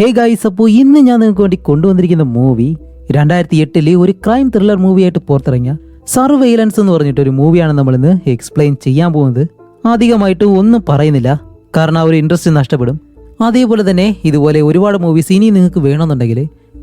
Hey guys, അപ്പോൾ ഇന്ന് ഞാൻ നിങ്ങൾക്ക് വേണ്ടി കൊണ്ടുവന്നിരിക്കുന്ന മൂവി 2008 ഒരു ക്രൈം ത്രില്ലർ മൂവിയായിട്ട് പുറത്തിറങ്ങിയ സർവെയിലൻസ് എന്ന് പറഞ്ഞിട്ടൊരു മൂവിയാണ് നമ്മളിന്ന് എക്സ്പ്ലെയിൻ ചെയ്യാൻ പോകുന്നത്. അധികമായിട്ട് ഒന്നും പറയുന്നില്ല, കാരണം ആ ഒരു ഇൻട്രസ്റ്റ് നഷ്ടപ്പെടും. അതേപോലെ തന്നെ ഇതുപോലെ ഒരുപാട് മൂവീസ് ഇനി നിങ്ങൾക്ക് വേണമെന്നുണ്ടെങ്കിൽ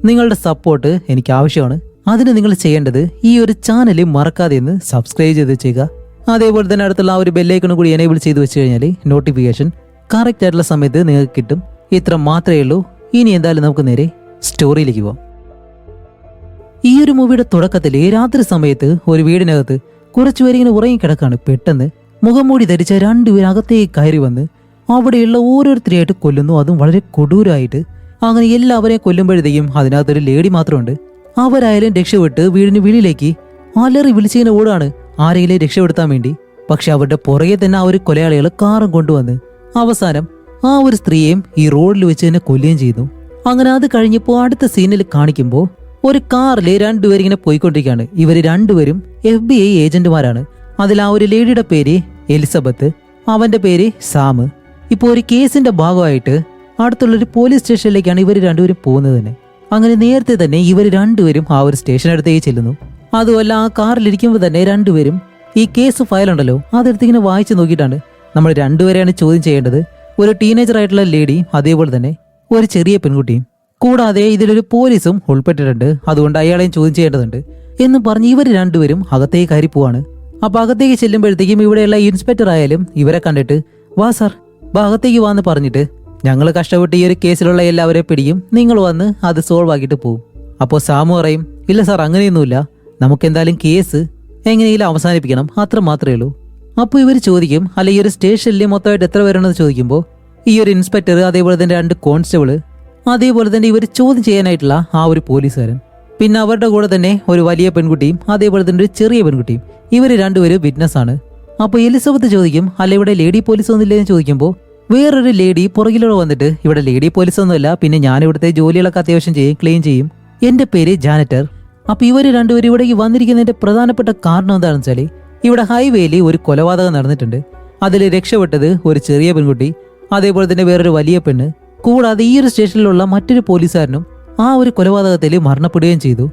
നിങ്ങളുടെ സപ്പോർട്ട് എനിക്ക് ആവശ്യമാണ്. അതിന് നിങ്ങൾ ചെയ്യേണ്ടത് ഈ ഒരു ചാനൽ മറക്കാതെ ഒന്ന് സബ്സ്ക്രൈബ് ചെയ്ത് വെച്ചേക്കുക. അതേപോലെ തന്നെ അടുത്തുള്ള ആ ഒരു ബെല്ലൈക്കണും കൂടി എനേബിൾ ചെയ്ത് വെച്ച് കഴിഞ്ഞാൽ നോട്ടിഫിക്കേഷൻ കറക്റ്റ് ആയിട്ടുള്ള സമയത്ത് നിങ്ങൾക്ക് കിട്ടും. ഇത്ര മാത്രമേ ഉള്ളൂ. ഇനി എന്തായാലും നമുക്ക് നേരെ സ്റ്റോറിയിലേക്ക് പോവാം. ഈ ഒരു മൂവിയുടെ തുടക്കത്തിൽ രാത്രി സമയത്ത് ഒരു വീടിനകത്ത് കുറച്ചുപേരിങ്ങനെ ഉറങ്ങിക്കിടക്കാണ്. പെട്ടെന്ന് മുഖംമൂടി ധരിച്ച രണ്ടുപേർ അകത്തേക്ക് കയറി വന്ന് അവിടെയുള്ള ഓരോരുത്തരെയായിട്ട് കൊല്ലുന്നു. അതും വളരെ കൊടൂരമായിട്ട്. അങ്ങനെ എല്ലാവരെയും കൊല്ലുമ്പോഴത്തേക്കും അതിനകത്തൊരു ലേഡി മാത്രമുണ്ട്. അവരായാലും രക്ഷപ്പെട്ട് വീടിന് വെളിയിലേക്ക് അലറി വിളിച്ചിങ്ങനെ ഓടാണ് ആരെങ്കിലും രക്ഷപ്പെടുത്താൻ വേണ്ടി. പക്ഷെ അവരുടെ പുറകെ തന്നെ ആ ഒരു കൊലയാളികൾ കാറും കൊണ്ടുവന്ന് അവസാനം ആ ഒരു സ്ത്രീയെയും ഈ റോഡിൽ വെച്ച് തന്നെ കൊല്ലുകയും ചെയ്തു. അങ്ങനെ അത് കഴിഞ്ഞപ്പോൾ അടുത്ത സീനിൽ കാണിക്കുമ്പോൾ ഒരു കാറിൽ രണ്ടുപേരിങ്ങനെ പോയിക്കൊണ്ടിരിക്കുകയാണ്. ഇവർ രണ്ടുപേരും FBI ഏജന്റുമാരാണ്. അതിൽ ആ ഒരു ലേഡിയുടെ പേര് എലിസബത്ത്, അവന്റെ പേര് സാം. ഇപ്പോൾ ഒരു കേസിന്റെ ഭാഗമായിട്ട് അടുത്തുള്ളൊരു പോലീസ് സ്റ്റേഷനിലേക്കാണ് ഇവർ രണ്ടുപേരും പോകുന്നത് തന്നെ. അങ്ങനെ നേരത്തെ തന്നെ ഇവർ രണ്ടുപേരും ആ ഒരു സ്റ്റേഷനടുത്തേക്ക് ചെല്ലുന്നു. അതുമല്ല ആ കാറിലിരിക്കുമ്പോൾ തന്നെ രണ്ടുപേരും ഈ കേസ് ഫയൽ ഉണ്ടല്ലോ അതെടുത്തിങ്ങനെ വായിച്ചു നോക്കിയിട്ടാണ് നമ്മൾ രണ്ടുപേരെയാണ് ചോദ്യം ചെയ്യേണ്ടത്. ഒരു ടീനേജർ ആയിട്ടുള്ള ലേഡിയും അതേപോലെ തന്നെ ഒരു ചെറിയ പെൺകുട്ടിയും. കൂടാതെ ഇതിലൊരു പോലീസും ഉൾപ്പെട്ടിട്ടുണ്ട്. അതുകൊണ്ട് അയാളെയും ചോദ്യം ചെയ്യേണ്ടതുണ്ട് എന്ന് പറഞ്ഞ് ഇവർ രണ്ടുപേരും അകത്തേക്ക് കയറി പോവാണ്. അപ്പൊ അകത്തേക്ക് ചെല്ലുമ്പോഴത്തേക്കും ഇവിടെയുള്ള ഇൻസ്പെക്ടർ ആയാലും ഇവരെ കണ്ടിട്ട് വാ സാർ, അകത്തേക്ക് വാന്ന് പറഞ്ഞിട്ട് ഞങ്ങൾ കഷ്ടപ്പെട്ട് ഈ ഒരു കേസിലുള്ള എല്ലാവരെയും പിടിക്കും, നിങ്ങൾ വന്ന് അത് സോൾവ് ആക്കിയിട്ട് പോകും. അപ്പോൾ സാമു പറയും, ഇല്ല സാർ, അങ്ങനെയൊന്നുമില്ല, നമുക്കെന്തായാലും കേസ് എങ്ങനെയെങ്കിലും അവസാനിപ്പിക്കണം, അത്ര മാത്രമേ ഉള്ളൂ. അപ്പോൾ ഇവർ ചോദിക്കും, അല്ല ഈ ഒരു സ്റ്റേഷനിൽ മൊത്തമായിട്ട് എത്ര പേരുണ്ടെന്ന് ചോദിക്കുമ്പോൾ ഈ ഒരു ഇൻസ്പെക്ടർ, അതേപോലെ തന്നെ 2 കോൺസ്റ്റബിള്, അതേപോലെ തന്നെ ഇവർ ചോദ്യം ചെയ്യാനായിട്ടുള്ള ആ ഒരു പോലീസുകാരൻ, പിന്നെ അവരുടെ കൂടെ തന്നെ ഒരു വലിയ പെൺകുട്ടിയും അതേപോലെ തന്നെ ഒരു ചെറിയ പെൺകുട്ടിയും. ഇവർ രണ്ടുപേരും വിറ്റ്നസ് ആണ്. അപ്പോൾ എലിസബത്ത് ചോദിക്കും, അല്ല ഇവിടെ ലേഡി പോലീസ് ഒന്നുമില്ലെന്ന് ചോദിക്കുമ്പോൾ വേറൊരു ലേഡി പുറകിലൂടെ വന്നിട്ട്, ഇവിടെ ലേഡി പോലീസ് ഒന്നുമില്ല, പിന്നെ ഞാൻ ഇവിടുത്തെ ജോലികളൊക്കെ അത്യാവശ്യം ചെയ്യും, ക്ലീൻ ചെയ്യും, എൻ്റെ പേര് ജാനറ്റർ. അപ്പോൾ ഇവർ രണ്ടുപേരും ഇവിടേക്ക് വന്നിരിക്കുന്നതിന്റെ പ്രധാനപ്പെട്ട കാരണം എന്താണെന്ന് വെച്ചാൽ ഇവിടെ ഹൈവേയിൽ ഒരു കൊലപാതകം നടന്നിട്ടുണ്ട്. അതിൽ രക്ഷപ്പെട്ടത് ഒരു ചെറിയ പെൺകുട്ടി, അതേപോലെ തന്നെ വേറൊരു വലിയ പെണ്ണ്, കൂടാതെ ഈ ഒരു സ്റ്റേഷനിലുള്ള മറ്റൊരു പോലീസുകാരനും ആ ഒരു കൊലപാതകത്തിൽ മരണപ്പെടുകയും ചെയ്തു.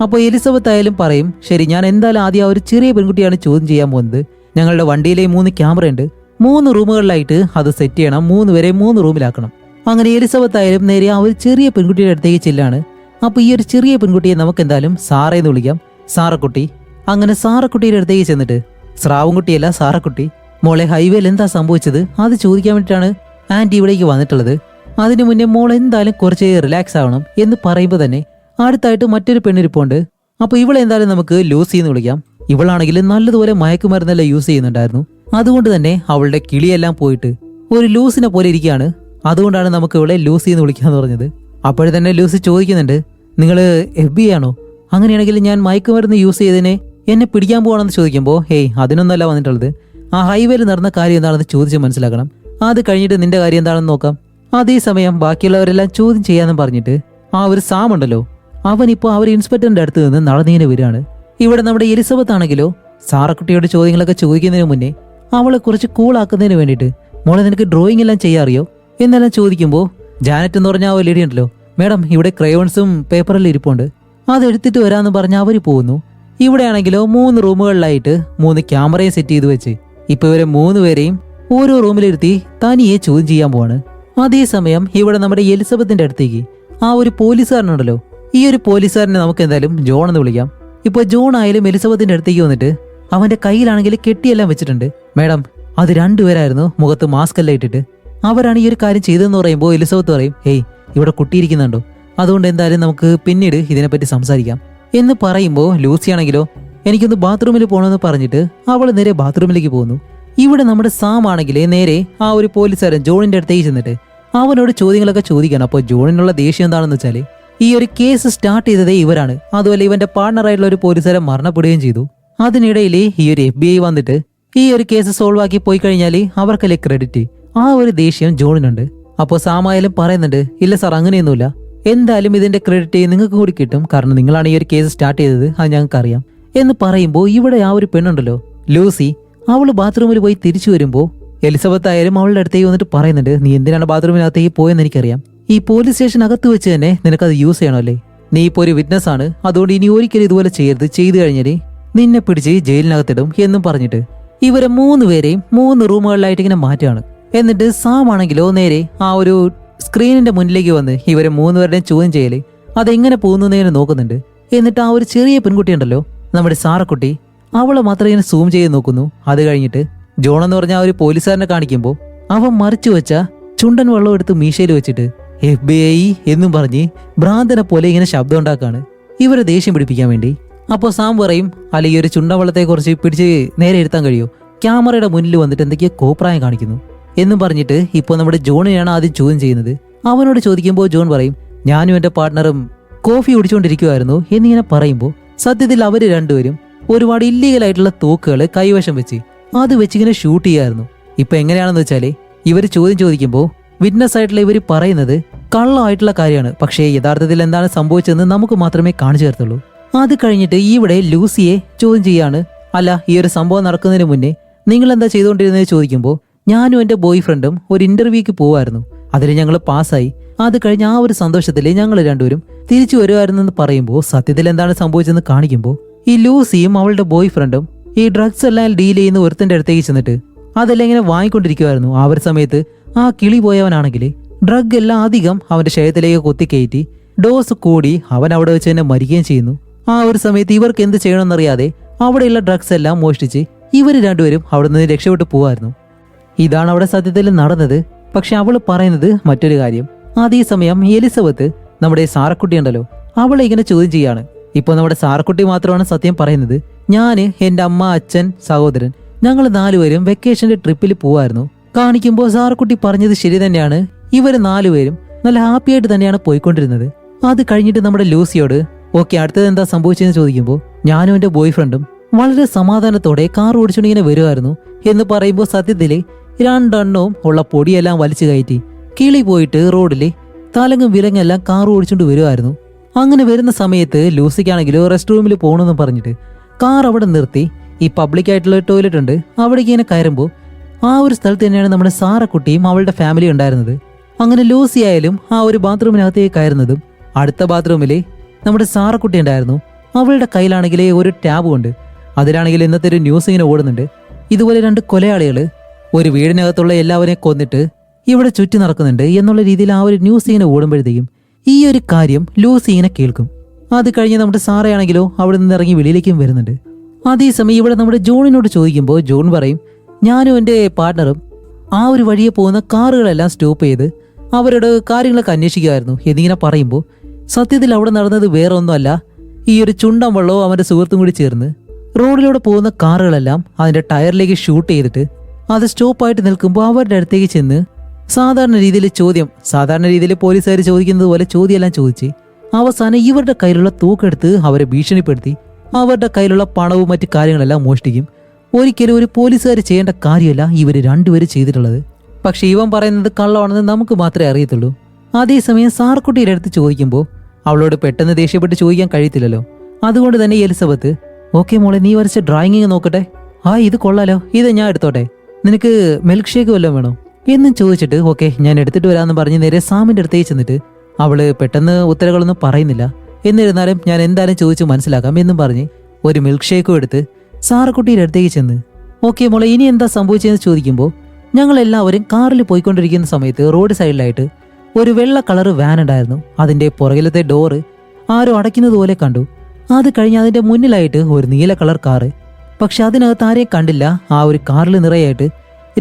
അപ്പോൾ എലിസബത്ത് ആയാലും പറയും, ശരി, ഞാൻ എന്തായാലും ആദ്യം ആ ഒരു ചെറിയ പെൺകുട്ടിയാണ് ചോദ്യം ചെയ്യാൻ പോകുന്നത്. ഞങ്ങളുടെ വണ്ടിയിലെ 3 ക്യാമറ ഉണ്ട്, 3 റൂമുകളിലായിട്ട് അത് സെറ്റ് ചെയ്യണം, 3 പേരെ 3 റൂമിലാക്കണം. അങ്ങനെ എലിസബത്ത് ആയാലും നേരെ ആ ഒരു ചെറിയ പെൺകുട്ടിയുടെ അടുത്തേക്ക് ചെല്ലാണ്. അപ്പോൾ ഈ ഒരു ചെറിയ പെൺകുട്ടിയെ നമുക്ക് എന്തായാലും സാറേന്ന് വിളിക്കാം, സാറക്കുട്ടി. അങ്ങനെ സാറക്കുട്ടിയുടെ അടുത്തേക്ക് ചെന്നിട്ട്, സ്രാവുംകുട്ടിയല്ല സാറക്കുട്ടി, മോളെ ഹൈവേയിൽ എന്താ സംഭവിച്ചത് അത് ചോദിക്കാൻ വേണ്ടിയിട്ടാണ് ആൻറ്റി ഇവിടേക്ക് വന്നിട്ടുള്ളത്. അതിനു മുന്നേ മോൾ എന്തായാലും കുറച്ച് റിലാക്സ് ആവണം എന്ന് പറയുമ്പോൾ തന്നെ അടുത്തായിട്ട് മറ്റൊരു പെണ്ണിരിപ്പുണ്ട്. അപ്പോൾ ഇവളെ എന്തായാലും നമുക്ക് ലൂസി എന്ന് വിളിക്കാം. ഇവളാണെങ്കിൽ നല്ലതുപോലെ മയക്കുമരുന്നെല്ലാം യൂസ് ചെയ്യുന്നുണ്ടായിരുന്നു. അതുകൊണ്ട് തന്നെ അവളുടെ കിളിയെല്ലാം പോയിട്ട് ഒരു ലൂസിനെ പോലെ ഇരിക്കുകയാണ്. അതുകൊണ്ടാണ് നമുക്ക് ഇവളെ ലൂസി എന്ന് വിളിക്കാന്ന് പറഞ്ഞത്. അപ്പോഴേ തന്നെ ലൂസി ചോദിക്കുന്നുണ്ട്, നിങ്ങൾ FBI ആണോ? അങ്ങനെയാണെങ്കിൽ ഞാൻ മയക്കുമരുന്ന് യൂസ് ചെയ്തതിനെ എന്നെ പിടിക്കാൻ പോകണമെന്ന് ചോദിക്കുമ്പോൾ, ഹേയ്, അതിനൊന്നല്ല വന്നിട്ടുള്ളത്, ആ ഹൈവേയിൽ നടന്ന കാര്യം എന്താണെന്ന് ചോദിച്ച് മനസ്സിലാക്കണം, അത് കഴിഞ്ഞിട്ട് നിന്റെ കാര്യം എന്താണെന്ന് നോക്കാം. അതേസമയം ബാക്കിയുള്ളവരെല്ലാം ചോദ്യം ചെയ്യാമെന്ന് പറഞ്ഞിട്ട് ആ ഒരു സാം ഉണ്ടല്ലോ, അവനിപ്പോൾ ആ ഒരു ഇൻസ്പെക്ടറിന്റെ അടുത്ത് നിന്ന് നടന്നീനെ വരികയാണ്. ഇവിടെ നമ്മുടെ എലിസബത്ത് ആണെങ്കിലോ സാറക്കുട്ടിയോട് ചോദ്യങ്ങളൊക്കെ ചോദിക്കുന്നതിന് മുന്നേ അവളെ കുറച്ച് കൂളാക്കുന്നതിന് വേണ്ടിയിട്ട്, മോളെ നിനക്ക് ഡ്രോയിങ് എല്ലാം ചെയ്യാറിയോ എന്നെല്ലാം ചോദിക്കുമ്പോൾ ജാനറ്റ് എന്ന് പറഞ്ഞ ആ ഒരു ലേഡി ഉണ്ടല്ലോ, മേഡം ഇവിടെ ക്രയോൺസും പേപ്പറെല്ലാം ഇരിപ്പുണ്ട്, അതെടുത്തിട്ട് വരാമെന്ന് പറഞ്ഞ് അവർ പോകുന്നു. ഇവിടെയാണെങ്കിലോ 3 റൂമുകളിലായിട്ട് 3 ക്യാമറയും സെറ്റ് ചെയ്ത് വെച്ച് ഇപ്പൊ ഇവരെ 3 പേരെയും ഓരോ റൂമിലിരുത്തി തനിയെ ചോദ്യം ചെയ്യാൻ പോവാണ്. അതേസമയം ഇവിടെ നമ്മുടെ എലിസബത്തിന്റെ അടുത്തേക്ക് ആ ഒരു പോലീസുകാരനുണ്ടല്ലോ, ഈ ഒരു പോലീസുകാരനെ നമുക്ക് എന്തായാലും ജോൺ എന്ന് വിളിക്കാം. ഇപ്പൊ ജോൺ ആയാലും എലിസബത്തിന്റെ അടുത്തേക്ക് വന്നിട്ട് അവന്റെ കയ്യിലാണെങ്കിൽ കെട്ടിയെല്ലാം വെച്ചിട്ടുണ്ട്. മേഡം, അത് 2 പേരായിരുന്നു മുഖത്ത് മാസ്ക് എല്ലാം ഇട്ടിട്ട്, അവരാണ് ഈ ഒരു കാര്യം ചെയ്തതെന്ന് പറയുമ്പോൾ എലിസബത്ത് പറയും, ഹേയ്, ഇവിടെ കുട്ടിയിരിക്കുന്നുണ്ടോ, അതുകൊണ്ട് എന്തായാലും നമുക്ക് പിന്നീട് ഇതിനെപ്പറ്റി സംസാരിക്കാം എന്ന് പറയുമ്പോൾ ലൂസിയാണെങ്കിലോ എനിക്കൊന്ന് ബാത്റൂമിൽ പോകണമെന്ന് പറഞ്ഞിട്ട് അവൾ നേരെ ബാത്റൂമിലേക്ക് പോകുന്നു. ഇവിടെ നമ്മുടെ സാം ആണെങ്കിൽ നേരെ ആ ഒരു പോലീസുകാരൻ ജോണിന്റെ അടുത്തേക്ക് ചെന്നിട്ട് അവനോട് ചോദ്യങ്ങളൊക്കെ ചോദിക്കണം. അപ്പോൾ ജോണിനുള്ള ദേഷ്യം എന്താണെന്ന് വെച്ചാൽ ഈ ഒരു കേസ് സ്റ്റാർട്ട് ചെയ്തതേ ഇവരാണ്, അതുപോലെ ഇവന്റെ പാർട്ണറായിട്ടുള്ള ഒരു പോലീസുകാരൻ മരണപ്പെടുകയും ചെയ്തു. അതിനിടയിൽ ഈ ഒരു FBI വന്നിട്ട് ഈ ഒരു കേസ് സോൾവ് ആക്കി പോയി കഴിഞ്ഞാൽ അവർക്കല്ലേ ക്രെഡിറ്റ്. ആ ഒരു ദേഷ്യം ജോണിനുണ്ട്. അപ്പോൾ സാമായാലും പറയുന്നുണ്ട്, ഇല്ല സാർ, അങ്ങനെയൊന്നുമില്ല, എന്തായാലും ഇതിന്റെ ക്രെഡിറ്റ് നിങ്ങൾക്ക് കൂടി കിട്ടും, കാരണം നിങ്ങളാണ് ഈ ഒരു കേസ് സ്റ്റാർട്ട് ചെയ്തത്, അത് ഞങ്ങൾക്ക് അറിയാം എന്ന് പറയുമ്പോൾ ഇവിടെ ആ ഒരു പെണ്ണുണ്ടല്ലോ ലൂസി, അവള് ബാത്റൂമിൽ പോയി തിരിച്ചു വരുമ്പോൾ എലിസബത്ത് ആയാലും അവളുടെ അടുത്തേക്ക് വന്നിട്ട് പറയുന്നുണ്ട്, നീ എന്തിനാണ് ബാത്റൂമിനകത്തേക്ക് പോയെന്ന് എനിക്കറിയാം, ഈ പോലീസ് സ്റ്റേഷൻ അകത്ത് വെച്ച് തന്നെ നിനക്കത് യൂസ് ചെയ്യണമല്ലേ? നീ ഇപ്പോൾ ഒരു വിറ്റ്നസ് ആണ്, അതുകൊണ്ട് ഇനി ഒരിക്കലും ഇതുപോലെ ചെയ്യരുത്. ചെയ്തു കഴിഞ്ഞാൽ നിന്നെ പിടിച്ച് ജയിലിനകത്തിടും എന്നും പറഞ്ഞിട്ട് ഇവരെ 3 പേരെയും 3 റൂമുകളിലായിട്ട് ഇങ്ങനെ മാറ്റുകയാണ്. എന്നിട്ട് സാം ആണെങ്കിലോ നേരെ ആ ഒരു സ്ക്രീനിന്റെ മുന്നിലേക്ക് വന്ന് ഇവരെ 3 പേരുടെയും ചോദ്യം ചെയ്യല് അതെങ്ങനെ പോകുന്നതിനെ നോക്കുന്നുണ്ട്. എന്നിട്ട് ആ ഒരു ചെറിയ പെൺകുട്ടിയുണ്ടല്ലോ, നമ്മുടെ സാറക്കുട്ടി, അവളെ മാത്രം ഇങ്ങനെ സൂം ചെയ്ത് നോക്കുന്നു. അത് കഴിഞ്ഞിട്ട് ജോൺ എന്ന് പറഞ്ഞ ആ ഒരു പോലീസുകാരനെ കാണിക്കുമ്പോൾ അവൻ മറിച്ചു വെച്ച ചുണ്ടൻ വെള്ളം എടുത്ത് മീശയിൽ വെച്ചിട്ട് FBI എന്നും പറഞ്ഞ് ഭ്രാന്തനെ പോലെ ഇങ്ങനെ ശബ്ദം ഉണ്ടാക്കാണ് ഇവരെ ദേഷ്യം പിടിപ്പിക്കാൻ വേണ്ടി. അപ്പോൾ സാം പറയും, അല്ല ഈ ഒരു ചുണ്ടൻ വെള്ളത്തെ കുറിച്ച് പിടിച്ച് നേരെ ഇരുത്താൻ കഴിയോ? ക്യാമറയുടെ മുന്നിൽ വന്നിട്ട് എന്തൊക്കെയോ കോപ്രായം കാണിക്കുന്നു എന്നും പറഞ്ഞിട്ട് ഇപ്പോൾ നമ്മുടെ ജോണിനെയാണ് ആദ്യം ചോദ്യം ചെയ്യുന്നത്. അവനോട് ചോദിക്കുമ്പോൾ ജോൺ പറയും, ഞാനും എൻ്റെ പാർട്ട്ണറും കോഫി കുടിച്ചുകൊണ്ടിരിക്കുമായിരുന്നു എന്നിങ്ങനെ പറയുമ്പോൾ സത്യത്തിൽ അവർ രണ്ടുപേരും ഒരുപാട് ഇല്ലീഗലായിട്ടുള്ള തോക്കുകൾ കൈവശം വെച്ച് അത് വെച്ചിങ്ങനെ ഷൂട്ട് ചെയ്യായിരുന്നു. ഇപ്പൊ എങ്ങനെയാണെന്ന് വെച്ചാല് ഇവർ ചോദ്യം ചോദിക്കുമ്പോൾ വിറ്റ്നസ് ആയിട്ടുള്ള ഇവർ പറയുന്നത് കള്ളമായിട്ടുള്ള കാര്യമാണ്. പക്ഷേ യഥാർത്ഥത്തിൽ എന്താണ് സംഭവിച്ചതെന്ന് നമുക്ക് മാത്രമേ കാണിച്ചു തരത്തുള്ളൂ. അത് കഴിഞ്ഞിട്ട് ഇവിടെ ലൂസിയെ ചോദ്യം ചെയ്യാണ്, അല്ല ഈ ഒരു സംഭവം നടക്കുന്നതിന് മുന്നേ നിങ്ങൾ എന്താ ചെയ്തുകൊണ്ടിരുന്നത് ചോദിക്കുമ്പോൾ ഞാനും എൻ്റെ ബോയ് ഫ്രണ്ടും ഒരു ഇന്റർവ്യൂക്ക് പോവായിരുന്നു, അതിൽ ഞങ്ങൾ പാസ്സായി. അത് കഴിഞ്ഞ് ആ ഒരു സന്തോഷത്തിൽ ഞങ്ങൾ രണ്ടുപേരും തിരിച്ചു വരുമായിരുന്നെന്ന് പറയുമ്പോൾ സത്യത്തിൽ എന്താണ് സംഭവിച്ചതെന്ന് കാണിക്കുമ്പോൾ ഈ ലൂസിയും അവളുടെ ബോയ് ഫ്രണ്ടും ഈ ഡ്രഗ്സ് എല്ലാം ഡീൽ ചെയ്യുന്ന ഒരുത്തൻ്റെ അടുത്തേക്ക് ചെന്നിട്ട് അതെല്ലാം ഇങ്ങനെ വാങ്ങിക്കൊണ്ടിരിക്കുമായിരുന്നു. ആ ഒരു സമയത്ത് ആ കിളി പോയവനാണെങ്കിൽ ഡ്രഗ് എല്ലാം അധികം അവന്റെ ശരീരത്തിലേക്ക് കൊത്തിക്കയറ്റി ഡോസ് കൂടി അവൻ അവിടെ വെച്ച് തന്നെ മരിക്കുകയും ചെയ്യുന്നു. ആ ഒരു സമയത്ത് ഇവർക്ക് എന്ത് ചെയ്യണമെന്നറിയാതെ അവിടെയുള്ള ഡ്രഗ്സ് എല്ലാം മോഷ്ടിച്ച് ഇവർ രണ്ടുപേരും അവിടെ നിന്ന് രക്ഷപ്പെട്ടു പോവായിരുന്നു. ഇതാണ് അവിടെ സത്യത്തിൽ നടന്നത്. പക്ഷെ അവൾ പറയുന്നത് മറ്റൊരു കാര്യം. അതേസമയം എലിസബത്ത്, നമ്മുടെ സാറക്കുട്ടി ഉണ്ടല്ലോ, അവളെ ഇങ്ങനെ ചോദ്യം ചെയ്യാണ്. ഇപ്പൊ നമ്മുടെ സാറക്കുട്ടി മാത്രമാണ് സത്യം പറയുന്നത്. ഞാന്, എൻ്റെ അമ്മ, അച്ഛൻ, സഹോദരൻ, ഞങ്ങൾ 4 പേരും വെക്കേഷന്റെ ട്രിപ്പിൽ പോവായിരുന്നു. കാണിക്കുമ്പോൾ സാറക്കുട്ടി പറഞ്ഞത് ശരി തന്നെയാണ്. ഇവര് 4 പേരും നല്ല ഹാപ്പി ആയിട്ട് തന്നെയാണ് പോയിക്കൊണ്ടിരുന്നത്. അത് കഴിഞ്ഞിട്ട് നമ്മുടെ ലൂസിയോട് ഓക്കെ അടുത്തത് എന്താ സംഭവിച്ചതെന്ന് ചോദിക്കുമ്പോൾ ഞാനും എൻ്റെ ബോയ് ഫ്രണ്ടും വളരെ സമാധാനത്തോടെ കാർ ഓടിച്ചുകൊണ്ടിങ്ങനെ വരുമായിരുന്നു എന്ന് പറയുമ്പോൾ സത്യത്തില് 2 എണ്ണവും ഉള്ള പൊടിയെല്ലാം വലിച്ചു കയറ്റി കിളി പോയിട്ട് റോഡില് തലങ്ങും വിലങ്ങെല്ലാം കാർ ഓടിച്ചുകൊണ്ട് വരുമായിരുന്നു. അങ്ങനെ വരുന്ന സമയത്ത് ലൂസിക്കാണെങ്കിലും റെസ്റ്റ് റൂമിൽ പോകണമെന്ന് പറഞ്ഞിട്ട് കാർ അവിടെ നിർത്തി ഈ പബ്ലിക് ആയിട്ടുള്ള ടോയ്ലറ്റ് ഉണ്ട് അവിടേക്ക് ഇങ്ങനെ കയറുമ്പോൾ ആ ഒരു സ്ഥലത്ത് തന്നെയാണ് നമ്മുടെ സാറക്കുട്ടിയും അവളുടെ ഫാമിലി ഉണ്ടായിരുന്നത്. അങ്ങനെ ലൂസി ആയാലും ആ ഒരു ബാത്റൂമിനകത്തേക്ക് കയറുന്നതും അടുത്ത ബാത്റൂമില് നമ്മുടെ സാറക്കുട്ടി ഉണ്ടായിരുന്നു. അവളുടെ കയ്യിലാണെങ്കിൽ ഒരു ടാബും ഉണ്ട്. അതിലാണെങ്കിൽ ഇന്നത്തെ ഒരു ന്യൂസ് ഇങ്ങനെ ഓടുന്നുണ്ട്. ഇതുപോലെ 2 കൊലയാളികൾ ഒരു വീടിനകത്തുള്ള എല്ലാവരെയും കൊന്നിട്ട് ഇവിടെ ചുറ്റി നടക്കുന്നുണ്ട് എന്നുള്ള രീതിയിൽ ആ ഒരു ന്യൂസ് ഇങ്ങനെ ഓടുമ്പോഴത്തേക്കും ഈ ഒരു കാര്യം ലൂസി ഇങ്ങനെ കേൾക്കും. അത് കഴിഞ്ഞ് നമ്മുടെ സാറയാണെങ്കിലോ അവിടെ നിന്ന് ഇറങ്ങി വെളിയിലേക്കും വരുന്നുണ്ട്. അതേസമയം ഇവിടെ നമ്മുടെ ജോണിനോട് ചോദിക്കുമ്പോൾ ജോൺ പറയും, ഞാനും എൻ്റെ പാർട്ട്ണറും ആ ഒരു വഴിയെ പോകുന്ന കാറുകളെല്ലാം സ്റ്റോപ്പ് ചെയ്ത് അവരുടെ കാര്യങ്ങളൊക്കെ അന്വേഷിക്കുമായിരുന്നു എന്നിങ്ങനെ പറയുമ്പോൾ സത്യത്തിൽ അവിടെ നടന്നത് വേറെ ഒന്നുമല്ല, ഈ ഒരു ചുണ്ടൻ വെള്ളവും അവൻ്റെ സുഹൃത്തും കൂടി ചേർന്ന് റോഡിലൂടെ പോകുന്ന കാറുകളെല്ലാം അതിൻ്റെ ടയറിലേക്ക് ഷൂട്ട് ചെയ്തിട്ട് അത് സ്റ്റോപ്പായിട്ട് നിൽക്കുമ്പോൾ അവരുടെ അടുത്തേക്ക് ചെന്ന് സാധാരണ രീതിയിൽ പോലീസുകാർ ചോദിക്കുന്നത് പോലെ ചോദ്യമെല്ലാം ചോദിച്ച് അവസാനം ഇവരുടെ കയ്യിലുള്ള തൂക്കെടുത്ത് അവരെ ഭീഷണിപ്പെടുത്തി അവരുടെ കയ്യിലുള്ള പണവും മറ്റു കാര്യങ്ങളെല്ലാം മോഷ്ടിക്കും. ഒരിക്കലും ഒരു പോലീസുകാർ ചെയ്യേണ്ട കാര്യമല്ല ഇവർ 2 പേര് ചെയ്തിട്ടുള്ളത്. പക്ഷെ ഇവൻ പറയുന്നത് കള്ളമാണെന്ന് നമുക്ക് മാത്രമേ അറിയത്തുള്ളൂ. അതേസമയം സാറക്കുട്ടിയുടെ അടുത്ത് ചോദിക്കുമ്പോൾ അവളോട് പെട്ടെന്ന് ദേഷ്യപ്പെട്ട് ചോദിക്കാൻ കഴിയത്തില്ലല്ലോ. അതുകൊണ്ട് തന്നെ എലിസബത്ത്, ഓക്കെ മോളെ, നീ വരച്ച ഡ്രോയിങ് നോക്കട്ടെ, ഇത് കൊള്ളാലോ, ഇത് ഞാൻ എടുത്തോട്ടെ, നിനക്ക് മിൽക്ക് ഷേക്ക് വല്ലതും വേണോ എന്നും ചോദിച്ചിട്ട് ഓക്കെ ഞാൻ എടുത്തിട്ട് വരാമെന്ന് പറഞ്ഞ് നേരെ സാമിൻ്റെ അടുത്തേക്ക് ചെന്നിട്ട് അവള് പെട്ടെന്ന് ഉത്തരങ്ങളൊന്നും പറയുന്നില്ല. എന്നിരുന്നാലും ഞാൻ എന്തായാലും ചോദിച്ച് മനസ്സിലാക്കാം എന്നും പറഞ്ഞ് ഒരു മിൽക്ക് ഷേക്കും എടുത്ത് സാറക്കുട്ടിയുടെ അടുത്തേക്ക് ചെന്ന് ഓക്കെ മോളെ ഇനി എന്താ സംഭവിച്ചതെന്ന് ചോദിക്കുമ്പോൾ ഞങ്ങളെല്ലാവരും കാറിൽ പോയിക്കൊണ്ടിരിക്കുന്ന സമയത്ത് റോഡ് സൈഡിലായിട്ട് ഒരു വെള്ള കളർ വാൻ ഉണ്ടായിരുന്നു. അതിൻ്റെ പുറകിലത്തെ ഡോറ് ആരോ അടയ്ക്കുന്നത് പോലെ കണ്ടു. അത് കഴിഞ്ഞ് അതിൻ്റെ മുന്നിലായിട്ട് ഒരു നീല കളർ കാറ്. പക്ഷെ അതിനകത്ത് ആരെയും കണ്ടില്ല. ആ ഒരു കാറിൽ നിറയായിട്ട്